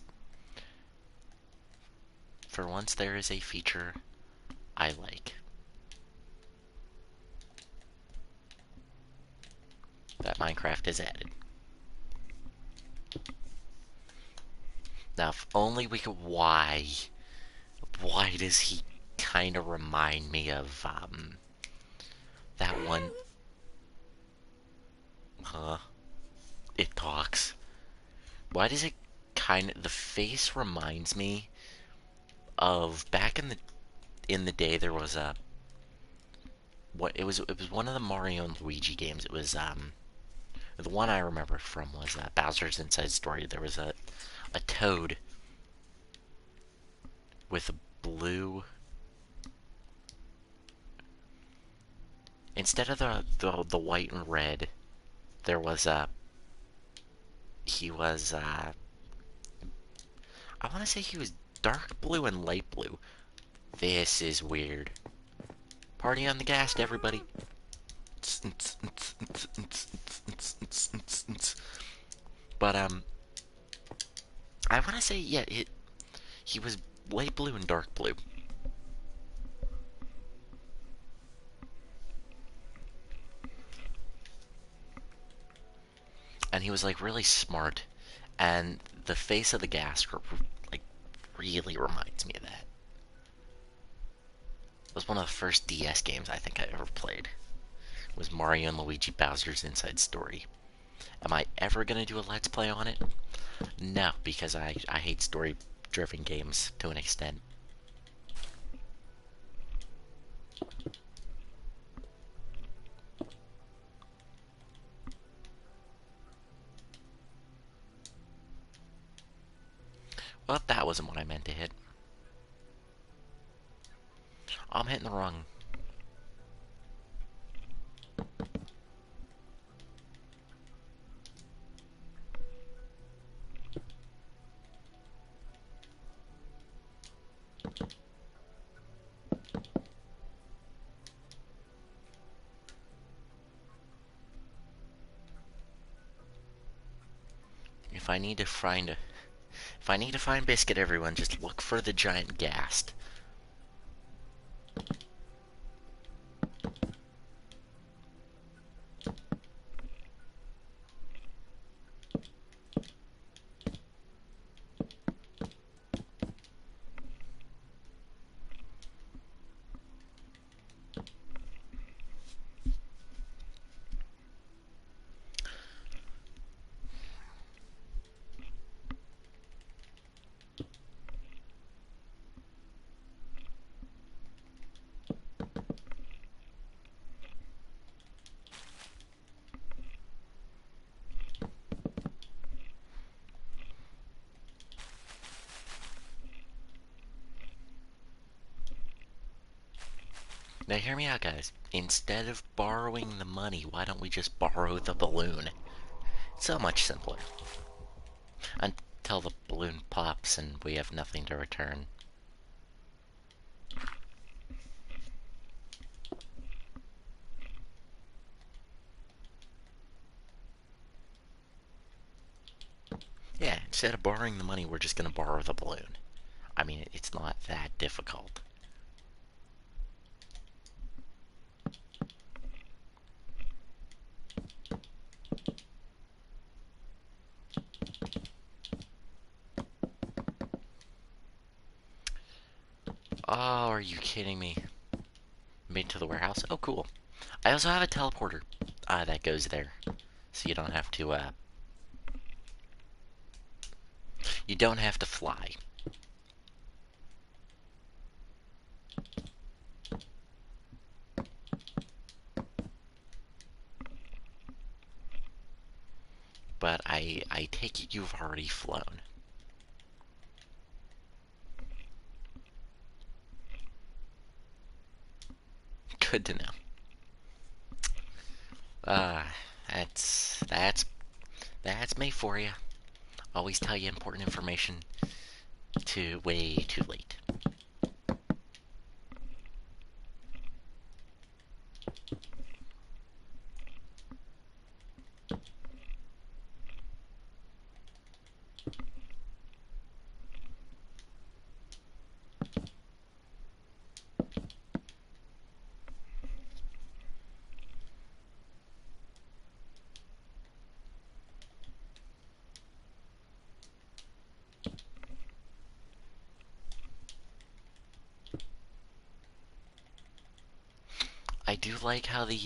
For once there is a feature I like. That Minecraft is added. Now, if only we could... Why does he kind of remind me of, that one... Huh? It talks. Why does it kind of... The face reminds me of back in the day there was a... It was one of the Mario and Luigi games. It was, the one I remember from was Bowser's Inside Story. There was a toad with a blue... Instead of the white and red, there was a... He was, I want to say he was dark blue and light blue. This is weird. Party on the gas, everybody. But I want to say yeah, he was light blue and dark blue, and he was like really smart, and the face of the gas like really reminds me of that. It was one of the first DS games I think I ever played. Was Mario and Luigi Bowser's Inside Story. Am I ever gonna do a Let's Play on it? No, because I hate story-driven games to an extent. Well, that wasn't what I meant to hit. I'm hitting the wrong. If I need to find a, if I need to find Biscuit, everyone, just look for the giant ghast. Now hear me out, guys. Instead of borrowing the money, why don't we just borrow the balloon? It's so much simpler. Until the balloon pops and we have nothing to return. Yeah, instead of borrowing the money, we're just gonna borrow the balloon. I mean, it's not that difficult. Oh, are you kidding me? Made to the warehouse? Oh, cool. I also have a teleporter that goes there. So you don't have to, you don't have to fly. But I take it you've already flown. Good to know. Uh, that's me for you. Always tell you important information way too late. I do like how the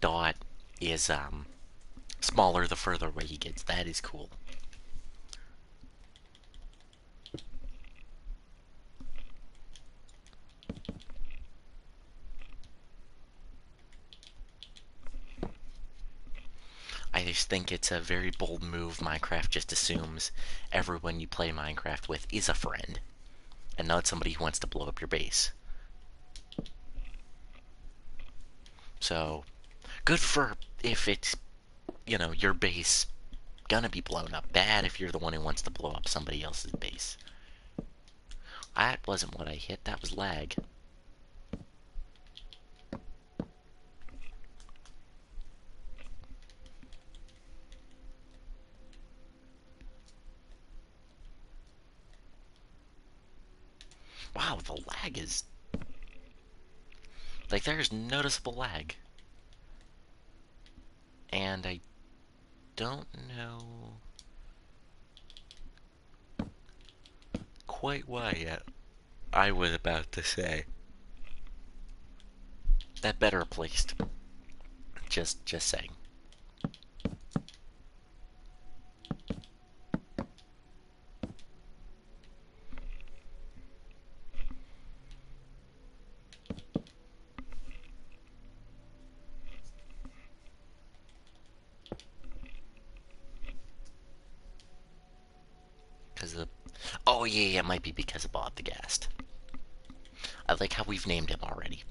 dot is smaller the further away he gets. That is cool. I just think it's a very bold move. Minecraft just assumes everyone you play Minecraft with is a friend, and not somebody who wants to blow up your base. So, good for if it's, your base gonna be blown up. Bad if you're the one who wants to blow up somebody else's base. That wasn't what I hit, that was lag. Wow, the lag is... Like, there's noticeable lag. And I don't know quite why yet. I was about to say. That better placed. Just saying. Because of... Oh, yeah, it might be because of Bob the Ghast. I like how we've named him already.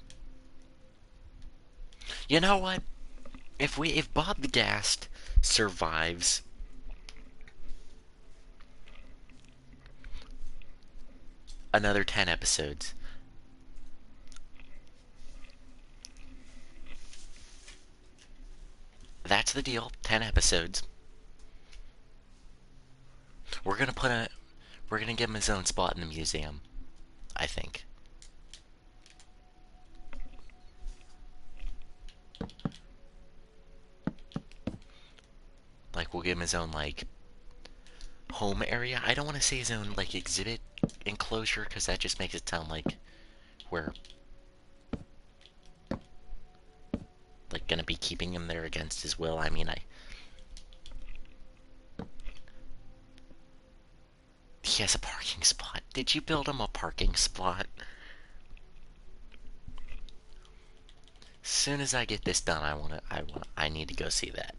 You know what? If Bob the Ghast survives another 10 episodes, that's the deal. 10 episodes. We're gonna put a... We're gonna give him his own spot in the museum. I think. Like, we'll give him his own, like, home area. I don't want to say his own, like, exhibit enclosure, because that just makes it sound like we're, like, gonna be keeping him there against his will. I mean, he has a parking spot. Did you build him a parking spot? As soon as I get this done, I need to go see that.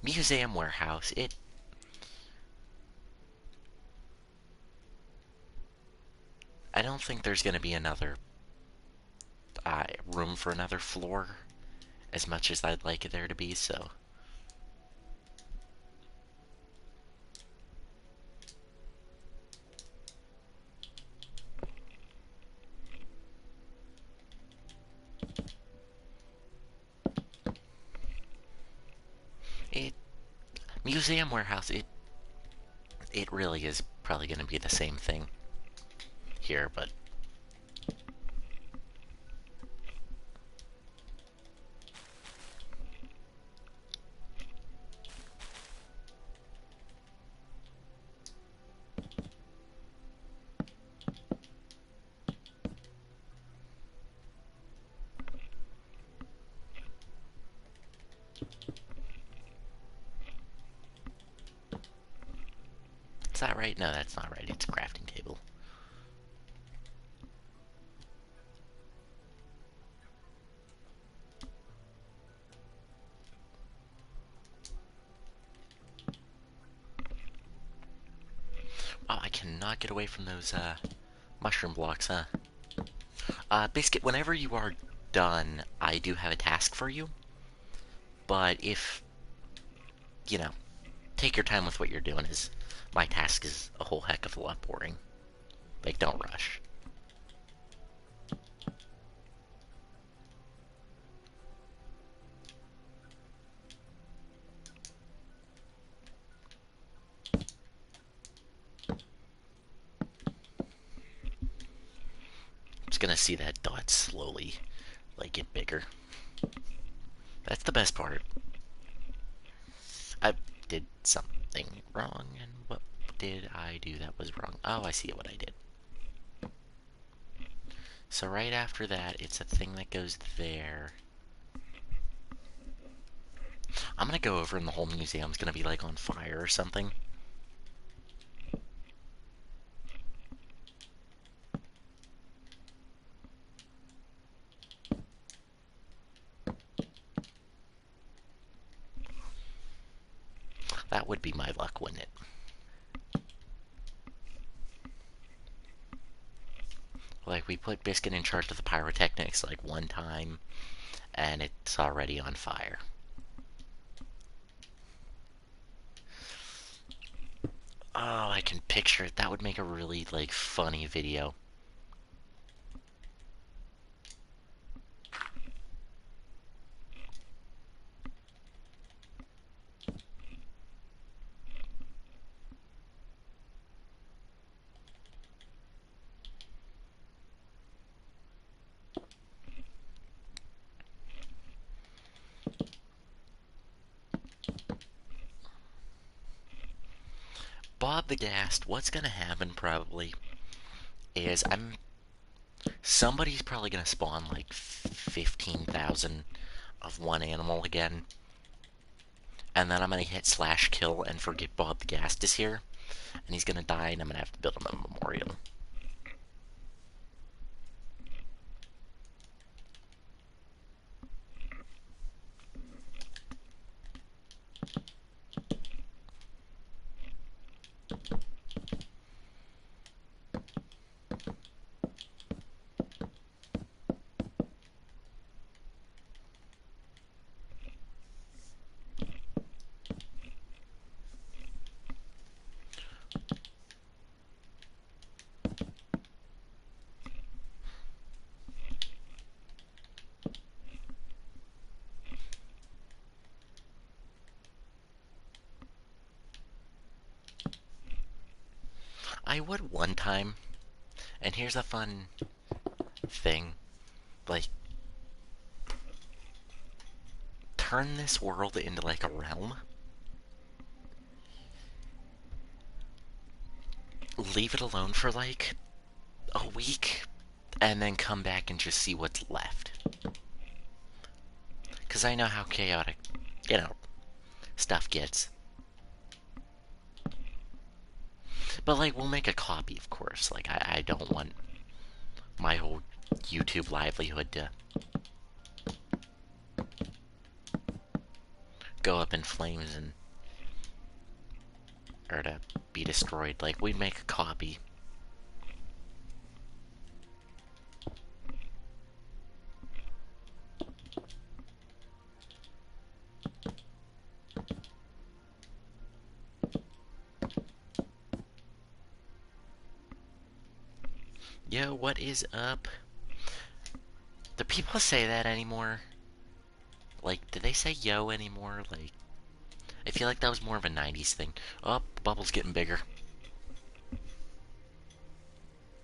Museum warehouse. I don't think there's gonna be another room for another floor, as much as I'd like it there to be. So. It Museum warehouse. It really is probably gonna be the same thing here, but is that right? No, that's not right. It's a crafting table. Oh, I cannot get away from those mushroom blocks, huh? Biscuit, whenever you are done, I do have a task for you. But if, you know, take your time with what you're doing, is my task is a whole heck of a lot boring. Like, don't rush. I'm just gonna see that dot slowly, like, get bigger. That's the best part. I did something wrong, and what did I do that was wrong? Oh, I see what I did. So right after that, it's a thing that goes there. I'm gonna go over and the whole museum's gonna be like on fire or something. That would be my luck, wouldn't it? Like, we put Biscuit in charge of the pyrotechnics like one time, and it's already on fire. Oh, I can picture it. That would make a really, like, funny video. Bob the Ghast, what's gonna happen probably is somebody's probably gonna spawn like 15,000 of one animal again, and then I'm gonna hit slash kill and forget Bob the Ghast is here, and he's gonna die, and I'm gonna have to build him a memorial. I would one time, and here's a fun thing, like, turn this world into like a realm, leave it alone for like a week, and then come back and just see what's left. Because I know how chaotic, you know, stuff gets. But, like, we'll make a copy, of course. Like, I don't want my whole YouTube livelihood to go up in flames and, or to be destroyed. Like, we'd make a copy. Yo, what is up? Do people say that anymore? Like, do they say yo anymore? Like, I feel like that was more of a 90s thing. Oh, the bubble's getting bigger.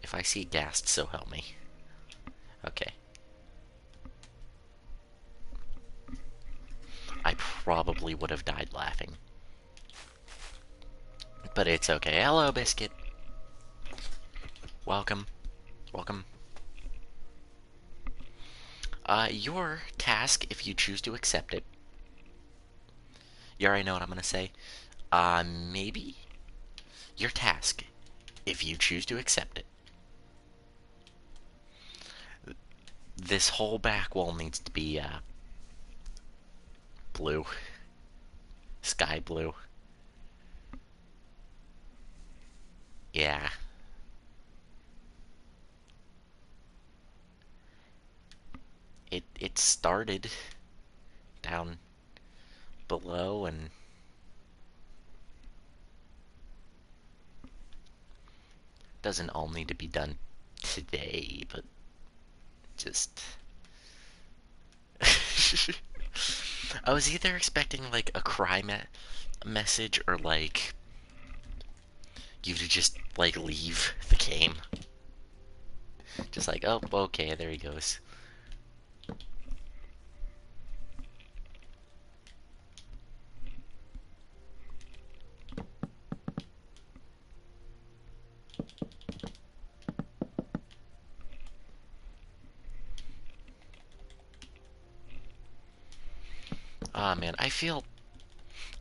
If I see Ghast, so help me. Okay. I probably would have died laughing. But it's okay. Hello, Biscuit. Welcome. Welcome. Your task, if you choose to accept it. You already know what I'm gonna say. Maybe? Your task, if you choose to accept it. This whole back wall needs to be, blue. Sky blue. Yeah. It started down below and doesn't all need to be done today, but just I was either expecting like a cry message or like you to just like leave the game. Just like, oh, okay, there he goes. Ah, man, I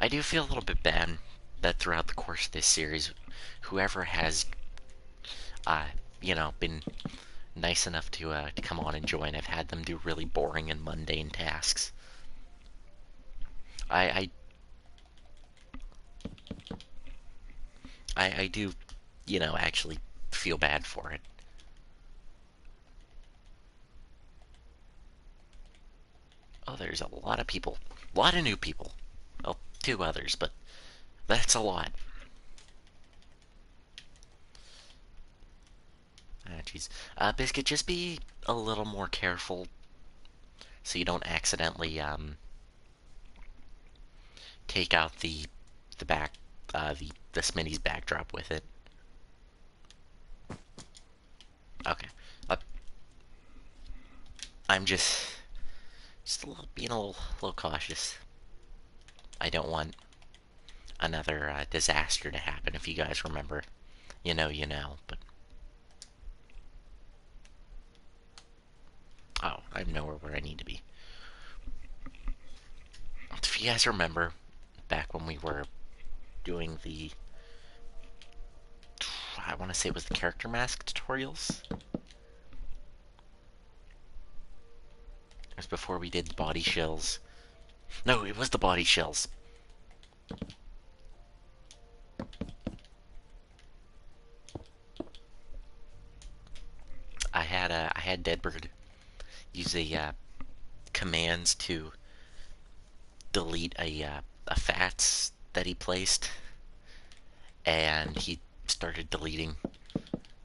do feel a little bit bad that throughout the course of this series, whoever has, uh, been nice enough to come on and join, I've had them do really boring and mundane tasks. I, I do, actually feel bad for it. Oh, there's a lot of people. A lot of new people. Well, two others, but that's a lot. Jeez. Biscuit, just be a little more careful so you don't accidentally take out the back the Smitty's backdrop with it. Okay. Uh, I'm just a little being a little cautious. I don't want another disaster to happen. If you guys remember, you know, But oh, I'm nowhere where I need to be. If you guys remember, back when we were doing the, I want to say it was the character mask tutorials. It was before we did the body shells. No, it was the body shells. I had Deadbird use commands to delete a fats that he placed, and he started deleting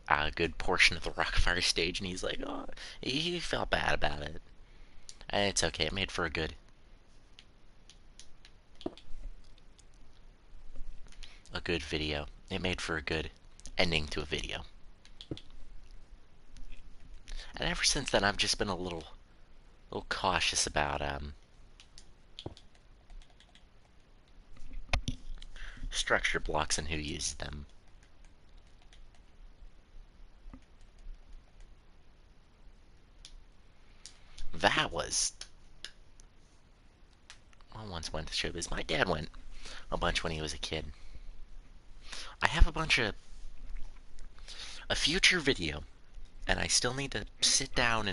a good portion of the Rockfire stage, and he's like, oh, he felt bad about it. And it's okay, it made for a good video. It made for a good ending to a video. And ever since then, I've just been a little cautious about structure blocks and who uses them. That was... I once went to showbiz. My dad went a bunch when he was a kid. I have a future video, and I still need to sit down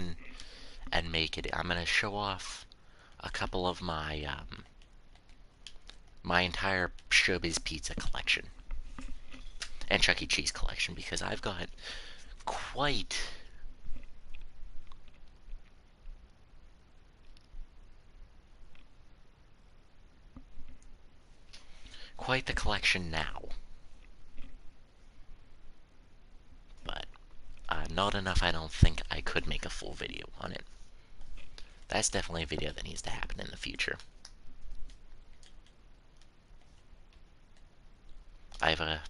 and make it. I'm gonna show off a couple of my entire Showbiz Pizza collection and Chuck E. Cheese collection, because I've got quite the collection now. But not enough. I don't think I could make a full video on it. That's definitely a video that needs to happen in the future. I have a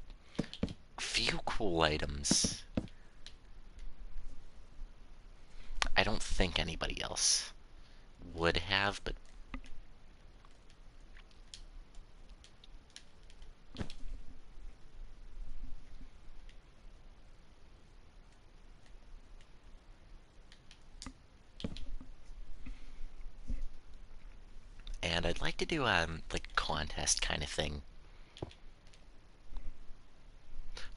few cool items. I don't think anybody else would have, but and I'd like to do like contest kind of thing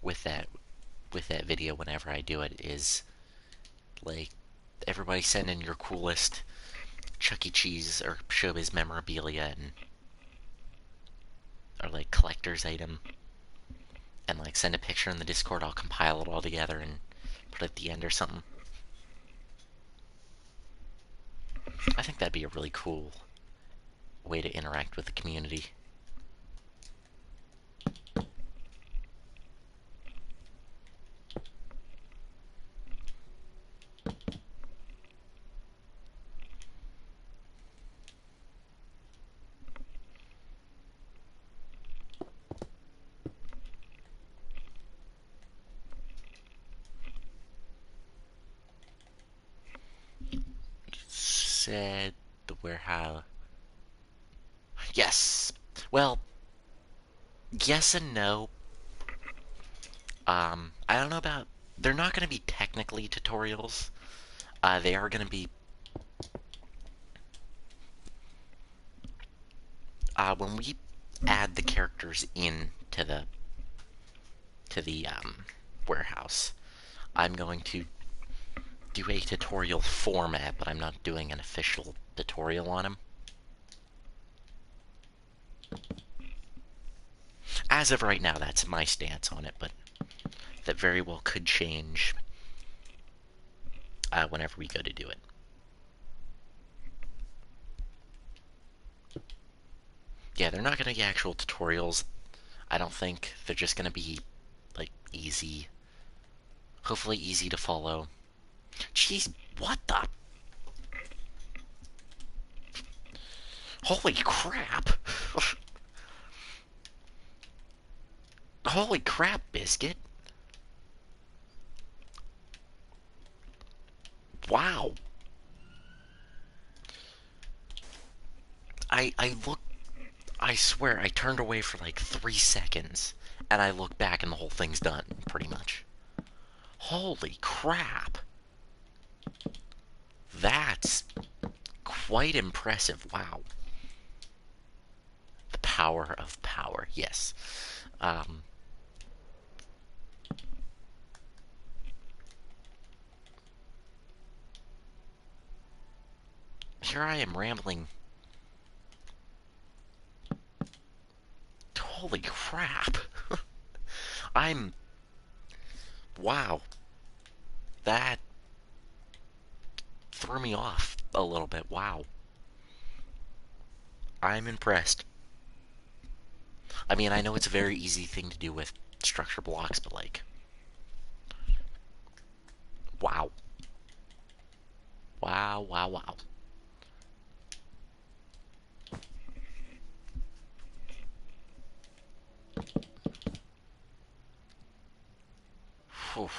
with that video whenever I do it, is like everybody send in your coolest Chuck E. Cheese or Showbiz memorabilia and or like collector's item, and like send a picture in the Discord. I'll compile it all together and put it at the end or something. I think that'd be a really cool way to interact with the community. Said the warehouse. Yes. Well, yes and no. I don't know about. They're not going to be technically tutorials. They are going to be. When we add the characters in to the warehouse, I'm going to do a tutorial format, but I'm not doing an official tutorial on them. As of right now, that's my stance on it, but that very well could change whenever we go to do it. Yeah, they're not going to be actual tutorials. I don't think they're just going to be like easy Hopefully easy to follow. Jeez, what the? Holy crap! Holy crap, Biscuit! Wow! I look. I swear, I turned away for like 3 seconds, and I look back and the whole thing's done, pretty much. Holy crap! That's quite impressive. Wow. The power of power, yes. Um, Here I am rambling. Holy crap! I'm. Wow. That threw me off a little bit. Wow. I'm impressed. I mean, I know it's a very easy thing to do with structure blocks, but like. Wow. Wow, wow, wow. Whew.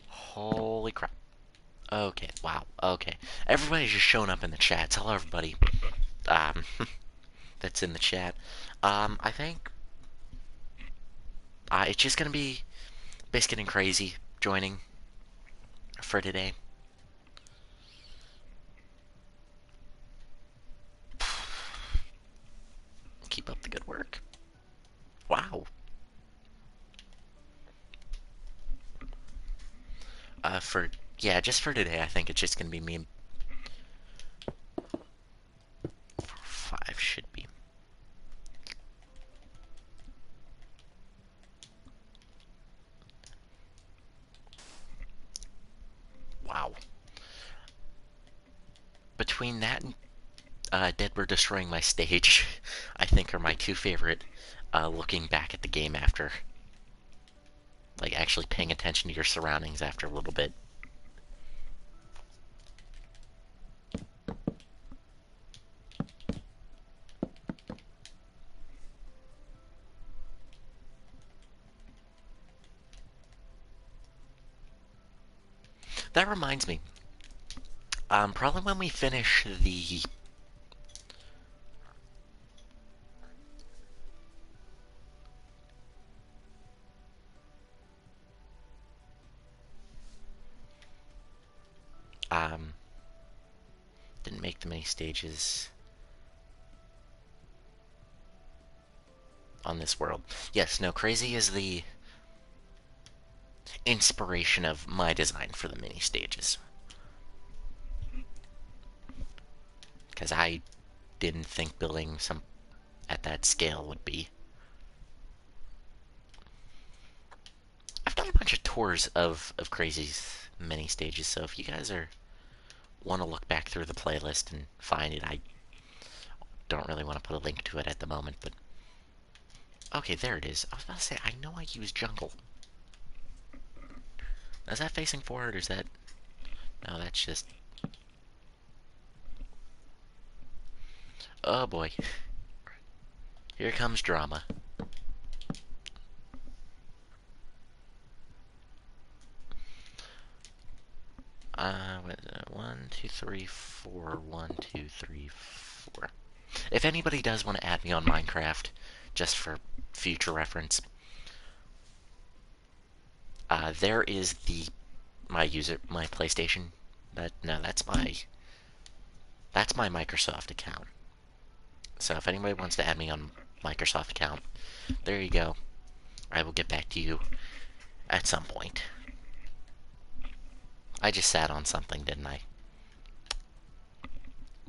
Holy crap. Okay, wow, okay. Everybody's just showing up in the chat. Tell everybody um, that's in the chat. I think it's just gonna be Biscuit and Crazy joining for today. Keep up the good work. Wow. Yeah, just for today, I think it's just gonna be me and 5 should be. Wow. Between that and Dead Bird destroying my stage, I think are my two favorite. Looking back at the game after, like actually paying attention to your surroundings after a little bit. That reminds me. Probably when we finish the um, didn't make the many stages on this world. Yes, no, Crazy is the inspiration of my design for the mini stages. Because I didn't think building some at that scale would be. I've done a bunch of tours of Crazy's mini stages, so if you guys want to look back through the playlist and find it, I don't really want to put a link to it at the moment, but okay, there it is. I was about to say, I know I use jungle. Is that facing forward, or is that... No, that's just... Oh boy. Here comes drama. What is it? 1, 2, 3, 4. 1, 2, 3, 4. If anybody does want to add me on Minecraft, just for future reference, there is my PlayStation. That's my Microsoft account. So if anybody wants to add me on Microsoft account, there you go. I will get back to you at some point. I just sat on something, didn't I?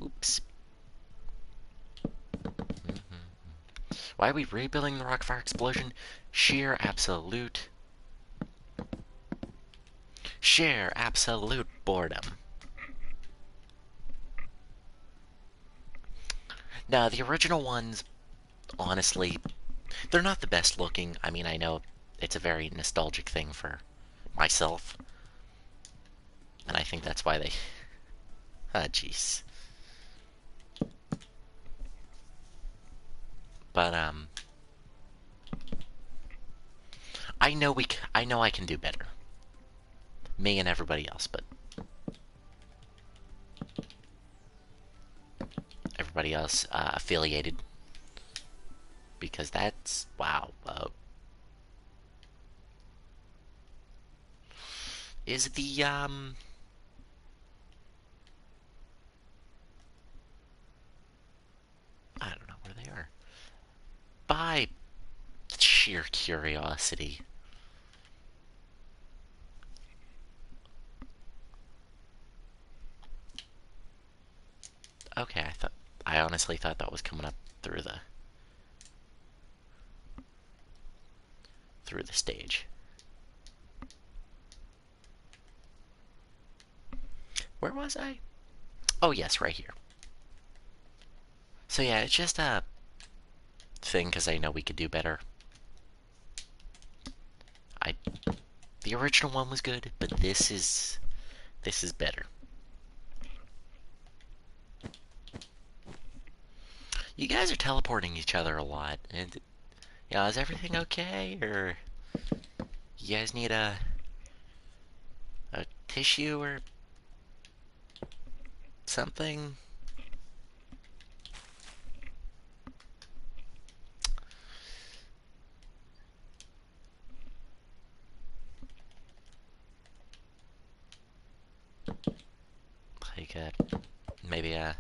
Oops. Why are we rebuilding the Rockfire Explosion? Sheer absolute boredom. Now, the original ones, honestly, they're not the best looking. I mean, I know it's a very nostalgic thing for myself, and I think that's why they. Ah, jeez. But I know I can do better. Me and everybody else, but everybody else affiliated, because that's wow. Is the I don't know where they are. By sheer curiosity. Okay, I honestly thought that was coming up through the stage. Where was I? Oh yes, right here. So yeah, it's just a thing because I know we could do better. I The original one was good, but this is better. You guys are teleporting each other a lot, and yeah, is everything okay, or you guys need a tissue or something? Like maybe a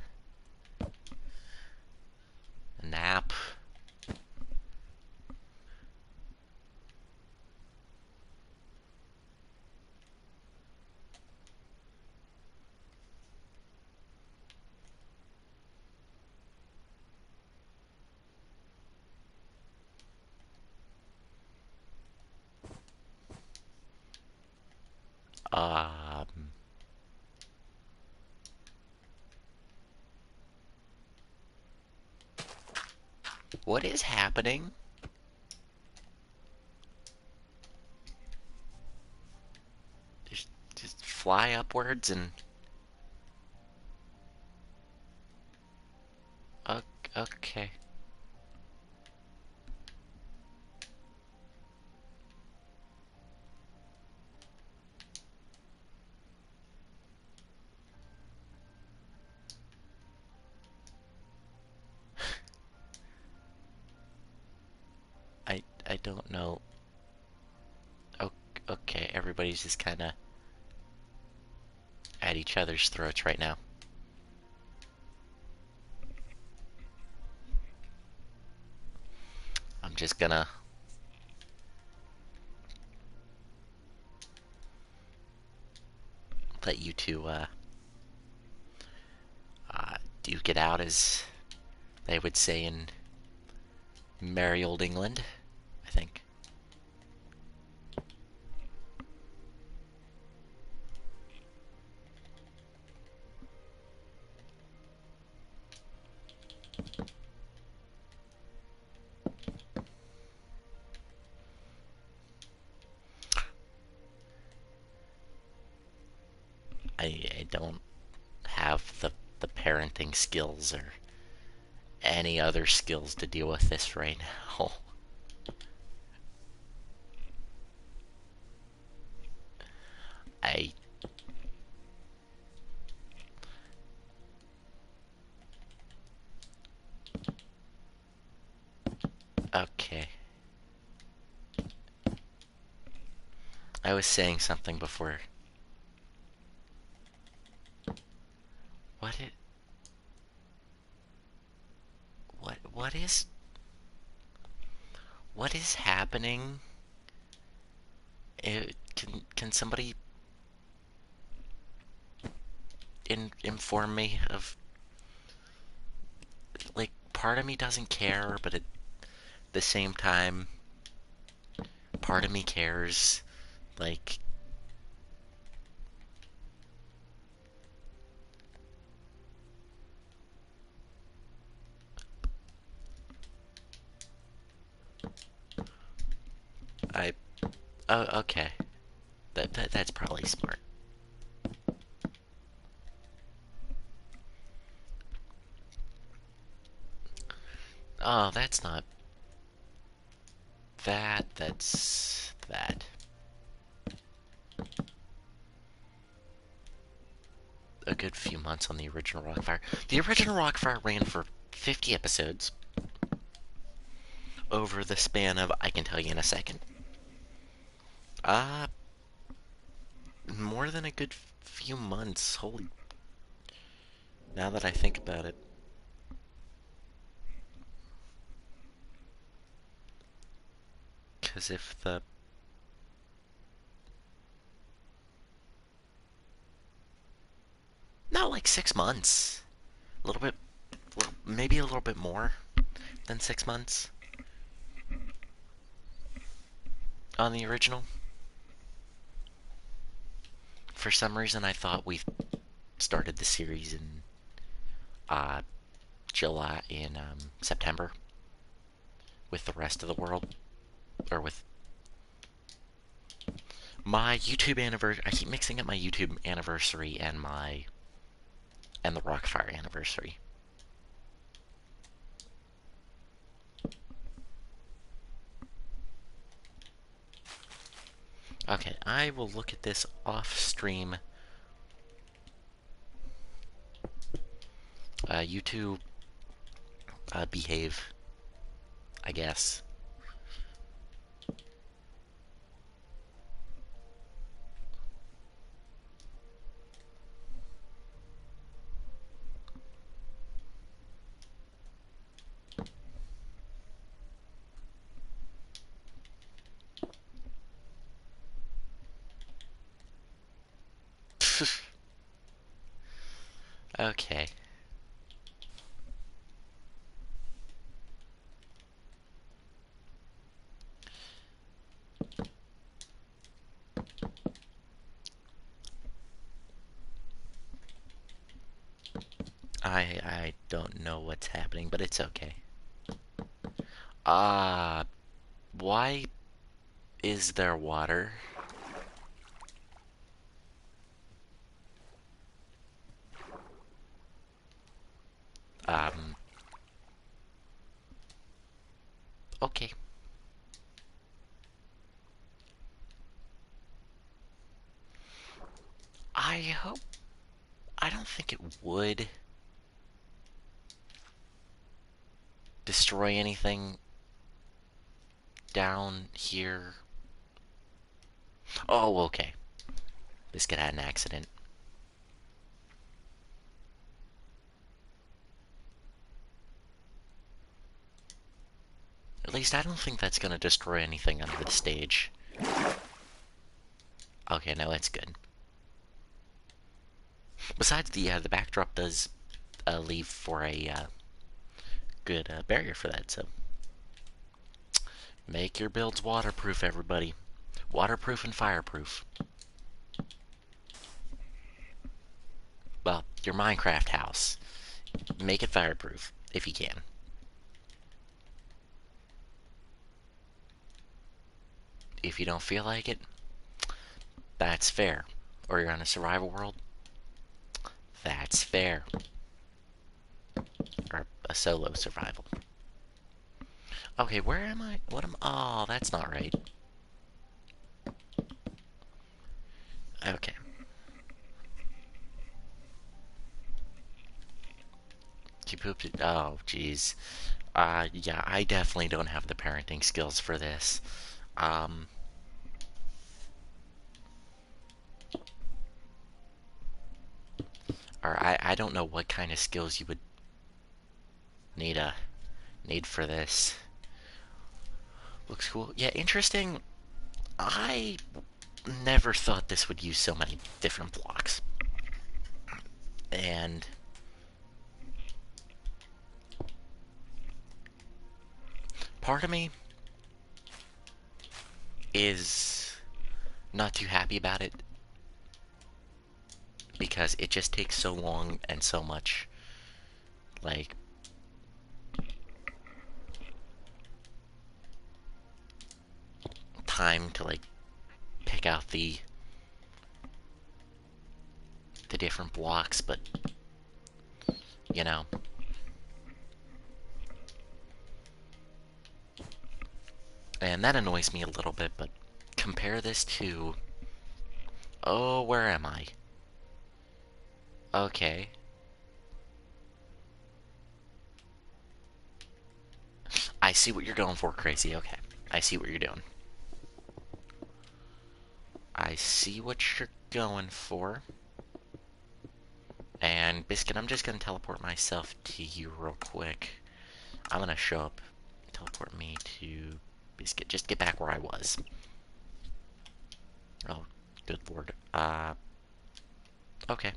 nap? Um, what is happening? Just fly upwards and okay. I don't know. Okay, everybody's just kind of at each other's throats right now. I'm just gonna let you two duke it out, as they would say in merry old England, I think. I don't have the parenting skills or any other skills to deal with this right now. I okay. I was saying something before. What it what is what is happening? Can somebody inform me of, like, part of me doesn't care, but at the same time, part of me cares. Like, I Oh, okay. That's probably smart. Oh, that's not that. That's that. A good few months on the original Rockfire. The original Rockfire ran for 50 episodes over the span of, I can tell you in a second. Uh, more than a good few months. Holy. Now that I think about it. Because if the. No, like 6 months. A little bit. Maybe a little bit more than 6 months on the original. For some reason, I thought we started the series in uh, July, in September, with the rest of the world, or with my YouTube anniversary. I keep mixing up my YouTube anniversary and the Rockfire anniversary. Okay, I will look at this off stream. YouTube, behave, I guess. Okay. I don't know what's happening, but it's okay. Ah, why is there water? Um, okay. I hope. I don't think it would destroy anything down here. Oh, okay. This could have an accident. At least I don't think that's gonna destroy anything under the stage. Okay, no, that's good. Besides, the backdrop does leave for a good barrier for that, so. Make your builds waterproof, everybody. Waterproof and fireproof. Well, your Minecraft house. Make it fireproof, if you can. If you don't feel like it, that's fair. Or you're on a survival world, that's fair. Or a solo survival. Okay, where am I? What am... Oh, that's not right. Okay. She pooped it. Oh, jeez. Yeah, I definitely don't have the parenting skills for this. Um... Or I don't know what kind of skills you would need need for this. Looks cool. Yeah, interesting. I never thought this would use so many different blocks. And part of me is not too happy about it because it just takes so long and so much, like, time to, like, pick out the different blocks, but you know. And that annoys me a little bit, but compare this to... Oh, where am I? Okay. I see what you're going for, Crazy. Okay. I see what you're doing. I see what you're going for. And, Biscuit, I'm just gonna teleport myself to you real quick. I'm gonna show up, teleport me to Biscuit. Just get back where I was. Oh, good lord. Okay.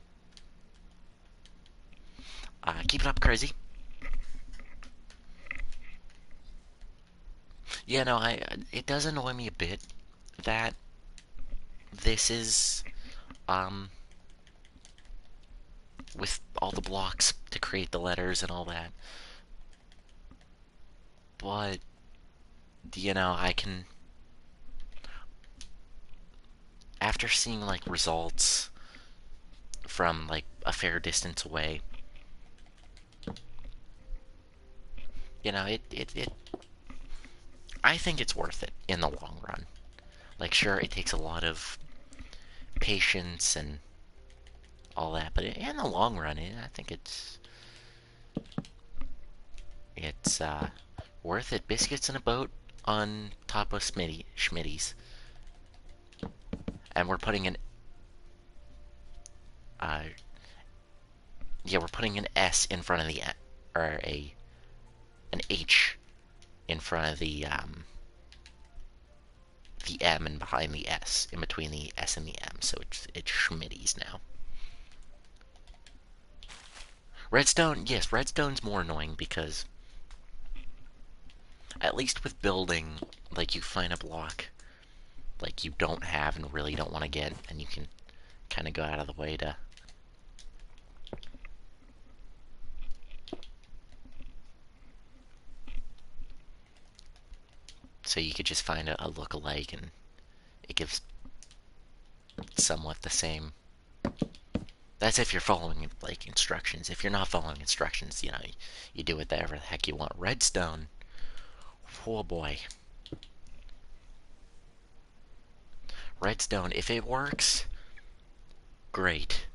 Keep it up, Crazy. Yeah, no, it does annoy me a bit that this is, with all the blocks to create the letters and all that. But, I can, after seeing, like, results from, like, a fair distance away, I think it's worth it in the long run. Like, sure, it takes a lot of patience and all that, but in the long run, I think it's worth it. Biscuits in a boat on top of Schmitty's, and we're putting uh, we're putting an S in front of the or an H in front of the M and behind the S, in between the S and the M, so it's Schmitty's now. Redstone, yes, redstone's more annoying because at least with building, like, you find a block like you don't have and really don't want to get, and you can kind of go out of the way to so you could just find a look-alike, and it gives somewhat the same. That's if you're following, like, instructions. If you're not following instructions, you do whatever the heck you want. Redstone, oh boy. Redstone, if it works, great.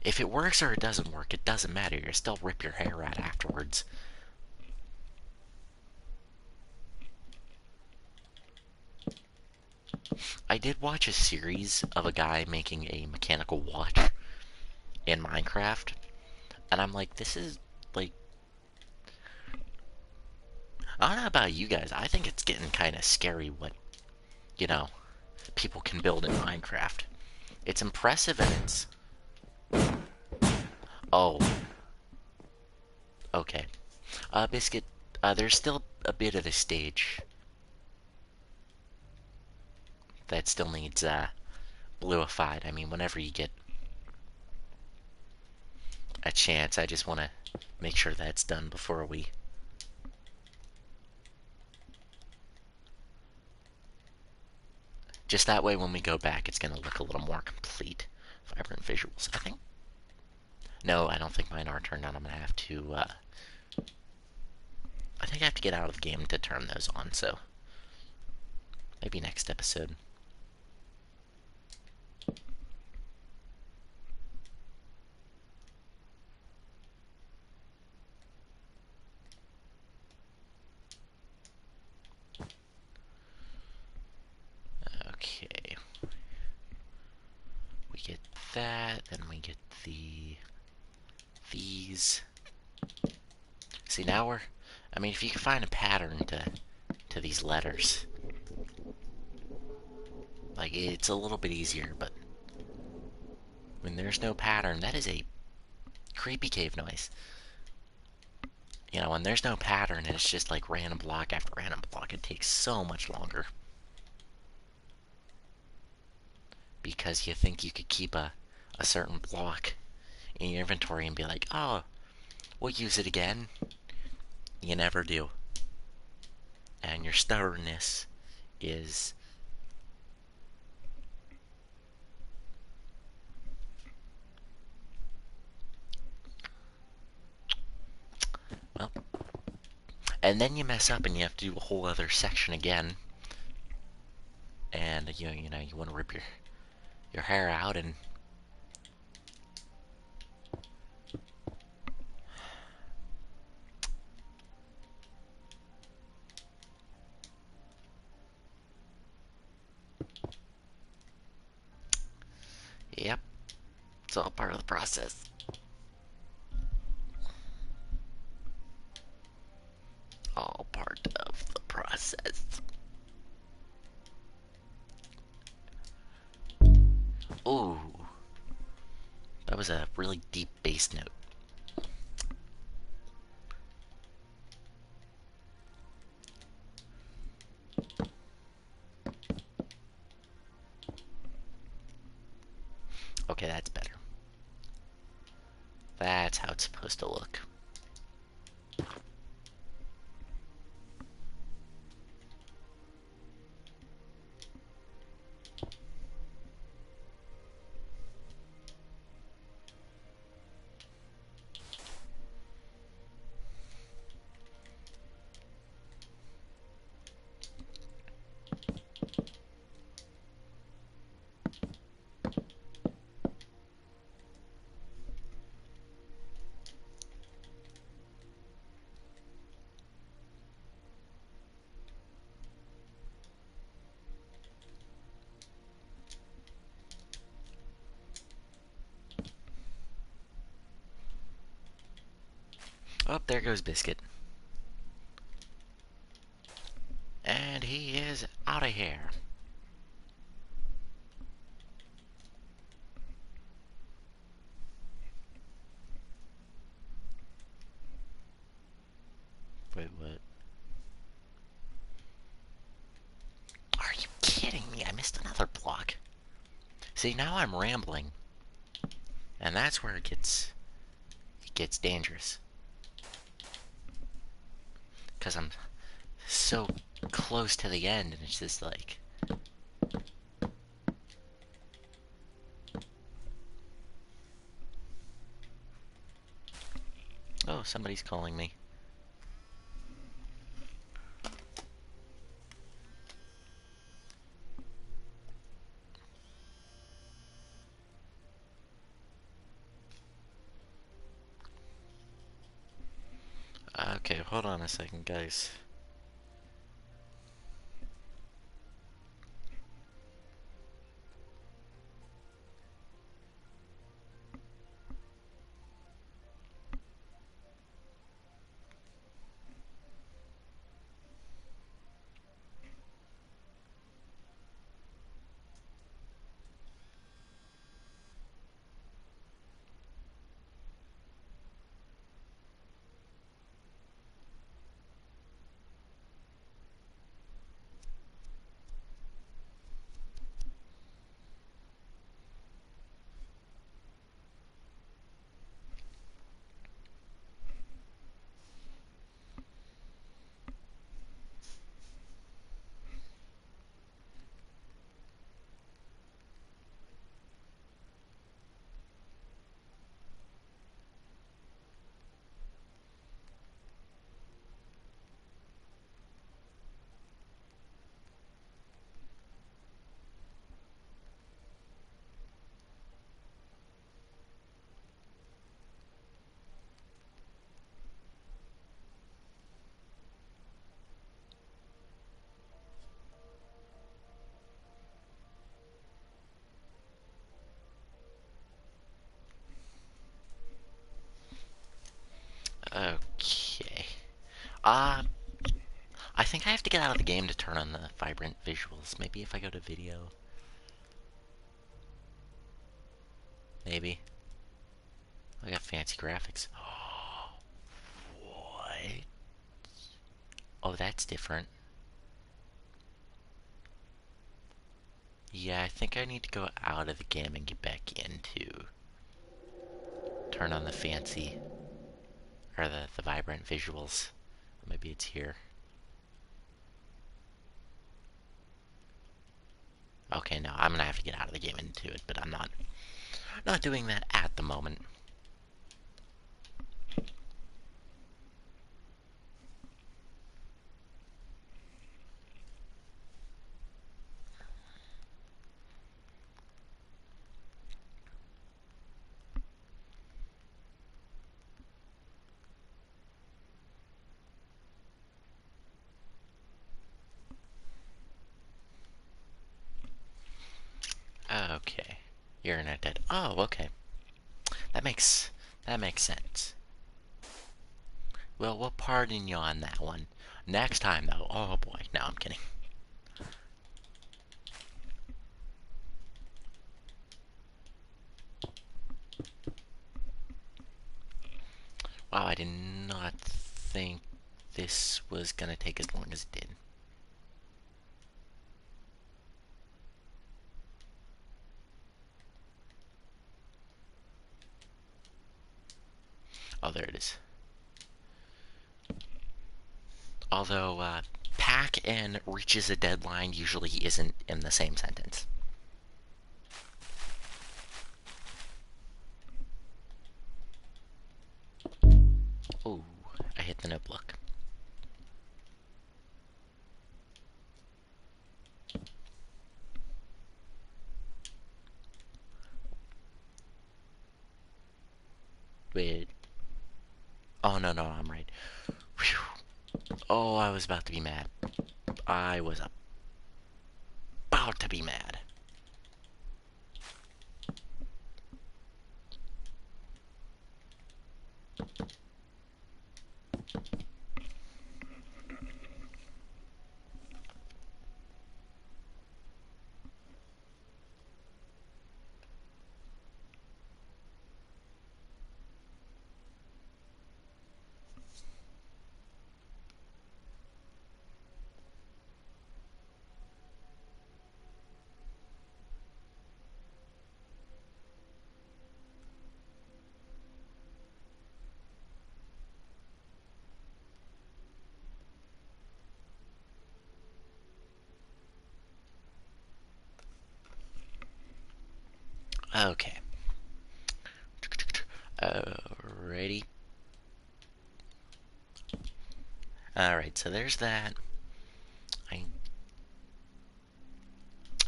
If it works or it doesn't work, it doesn't matter. You'll still rip your hair out afterwards. I did watch a series of a guy making a mechanical watch in Minecraft, and I'm like, this is, like, I don't know about you guys, I think it's getting kind of scary what, people can build in Minecraft. It's impressive, and it's... Oh. Okay. Biscuit, there's still a bit of the stage that still needs, bluified. I mean, whenever you get a chance, I just want to make sure that's done before we... Just that way, when we go back, it's going to look a little more complete. Vibrant visuals, I think. No, I don't think mine are turned on. I'm going to have to, I think I have to get out of the game to turn those on, so... Maybe next episode. Okay. We get that, then we get these. See, now we're... I mean, if you can find a pattern to these letters, like, it's a little bit easier, but when there's no pattern, that is a creepy cave noise. When there's no pattern and it's just like random block after random block, it takes so much longer. Because you think you could keep a certain block in your inventory and be like, oh, we'll use it again. You never do. And your stubbornness is And then you mess up and you have to do a whole other section again. And you know you want to rip your hair out and yep, it's all part of the process. All part of the process. Ooh, that was a really deep bass note. Okay, that's better. That's how it's supposed to look. Oh, there goes Biscuit. And he is out of here. Wait, what? Are you kidding me? I missed another block. See, now I'm rambling. And that's where it gets dangerous. Because I'm so close to the end, and it's just like... Oh, somebody's calling me. Okay, hold on a second, guys. Okay. Uh, I think I have to get out of the game to turn on the vibrant visuals. Maybe if I go to video. Maybe. I got fancy graphics. What? Oh, that's different. Yeah, I think I need to go out of the game and get back in to turn on the fancy, or the vibrant visuals. Maybe it's here. Okay, no, I'm gonna have to get out of the game and into it, but I'm not doing that at the moment. You're not dead. Oh, okay. That makes sense. Well, we'll pardon you on that one. Next time, though. Oh boy. No, I'm kidding. Wow, I did not think this was gonna take as long as it did. Oh, there it is. Although, pack and reaches a deadline usually isn't in the same sentence. Oh, I hit the notebook. Wait. Oh, no, no, I'm right. Whew. Oh, I was about to be mad. I was about to be mad. Okay. Alrighty. Alright, so there's that.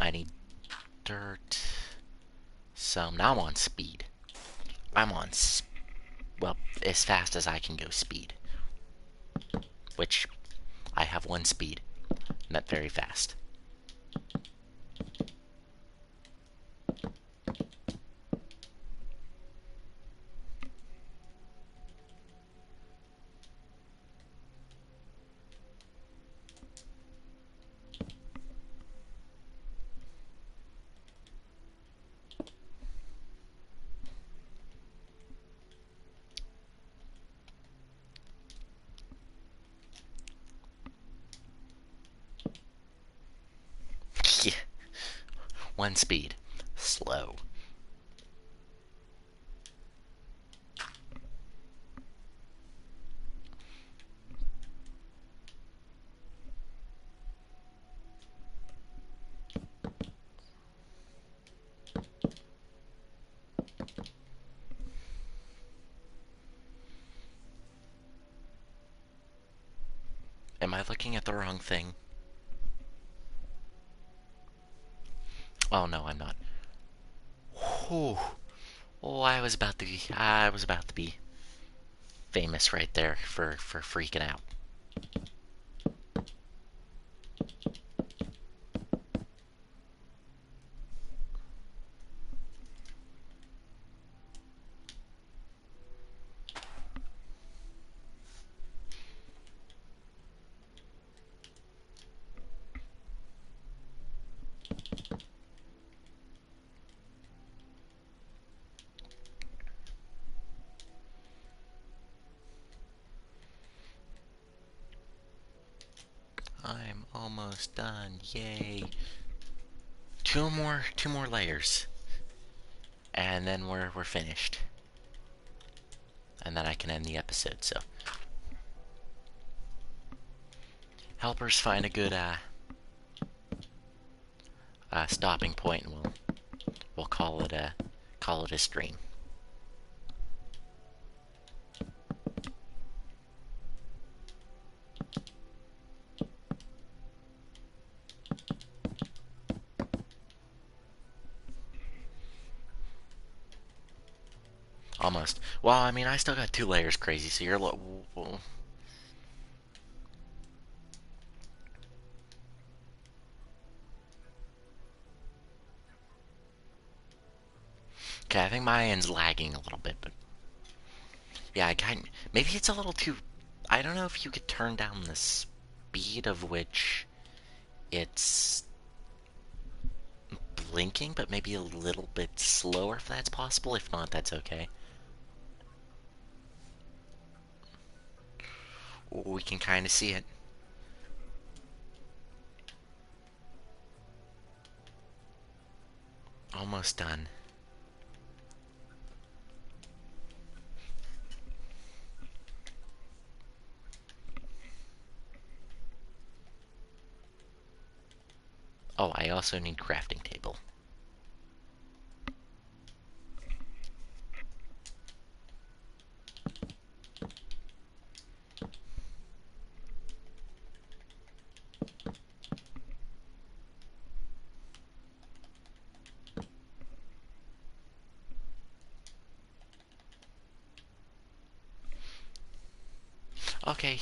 I need dirt. So now I'm on speed. I'm on, well, as fast as I can go speed. Which, I have one speed. Not very fast. Yeah. One speed. Slow. Am I looking at the wrong thing? Oh no, I'm not. Whew. Oh, I was about to be famous right there for freaking out. I'm almost done. Yay. Two more layers. And then we're finished. And then I can end the episode, so. Helpers find a good stopping point and we'll call it a stream. Almost. Well, I mean, I still got two layers crazy, so you're Okay, I think my end's lagging a little bit, but yeah, maybe it's a little too. I don't know if you could turn down the speed of which it's blinking, but maybe a little bit slower if that's possible. If not, that's okay. We can kind of see it. Almost done. Oh, I also need crafting table. Okay.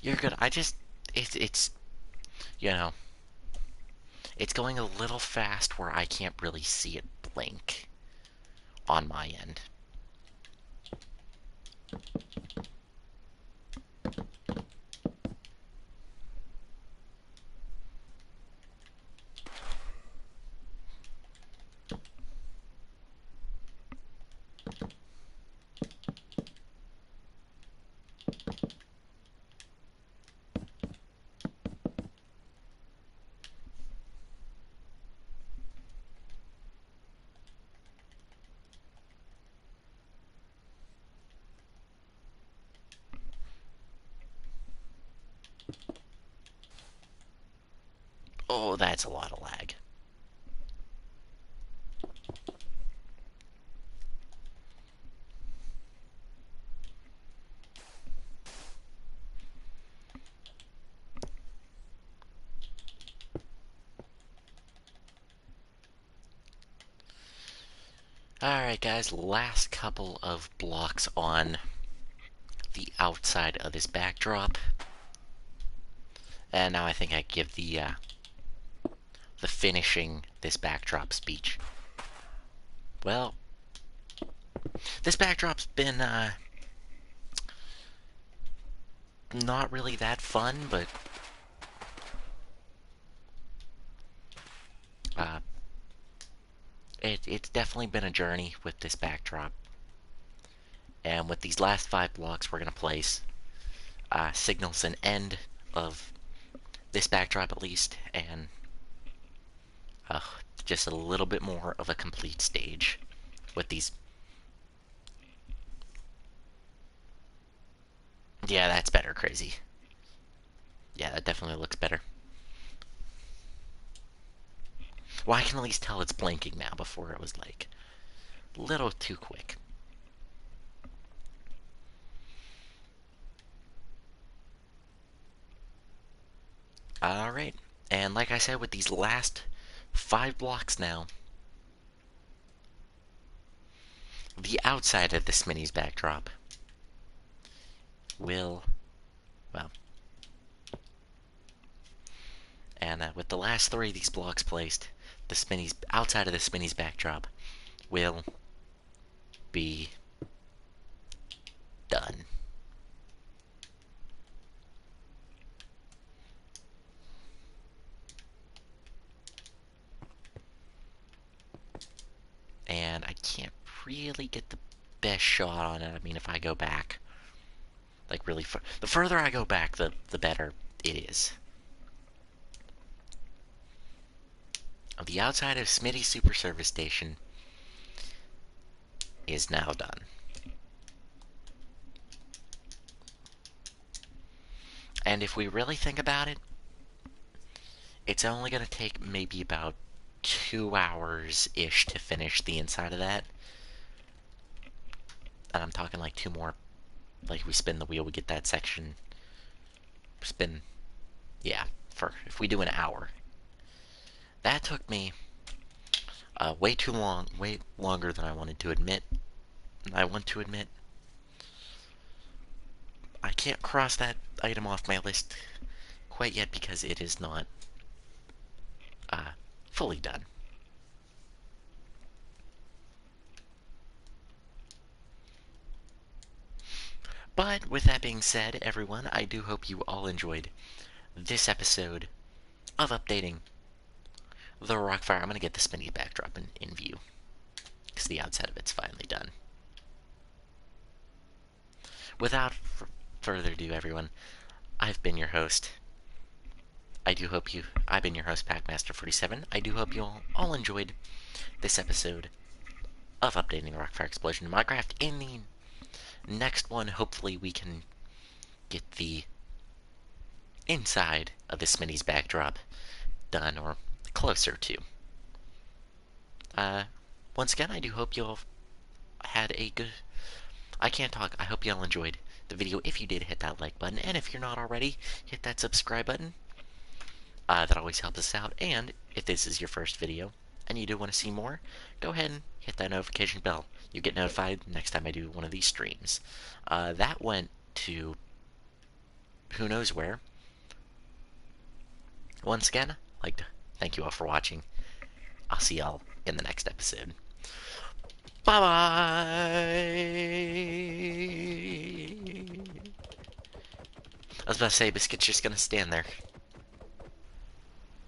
You're good. It's, you know, it's going a little fast where I can't really see it blink on my end. Oh, that's a lot of lag. Alright guys, last couple of blocks on the outside of this backdrop. And now I think I give the finishing this backdrop speech. Well, this backdrop's been not really that fun, but uh, it's definitely been a journey with this backdrop. And with these last 5 blocks we're gonna place signals an end of this backdrop at least, and uh, just a little bit more of a complete stage with these. Yeah, that's better, Crazy. Yeah, that definitely looks better. Well, I can at least tell it's blinking now. Before it was like a little too quick. Alright, and like I said, with these last 5 blocks now, the outside of the Smitty's backdrop will, well, and with the last 3 of these blocks placed, the Smitty's outside of the Smitty's backdrop will be done. And I can't really get the best shot on it. I mean, if I go back, like really far, the further I go back, the better it is. The outside of Smitty Super Service Station is now done. And if we really think about it, it's only going to take maybe about 2 hours-ish to finish the inside of that. And I'm talking like 2 more, like we spin the wheel, we get that section spin. Yeah, for if we do an hour. That took me way too long, way longer than I wanted to admit. I want to admit. can't cross that item off my list quite yet because it is not fully done. But with that being said, everyone, I do hope you all enjoyed this episode of updating the Rockfire. I'm going to get the spinny backdrop in view because the outside of it's finally done. Without further ado, everyone, I've been your host. I've been your host, Packmaster47. I do hope you all enjoyed this episode of updating the Rockfire Explosion in Minecraft. In the next one, hopefully we can get the inside of the Smitty's backdrop done, or closer to. Once again, I do hope you all had a good... I can't talk. I hope you all enjoyed the video. If you did, hit that like button, and if you're not already, hit that subscribe button. That always helps us out, and if this is your first video, and you do want to see more, go ahead and hit that notification bell. You get notified next time I do one of these streams. That went to who knows where. Once again, I'd like to thank you all for watching. I'll see y'all in the next episode. Bye-bye! I was about to say, Biscuit's just gonna stand there.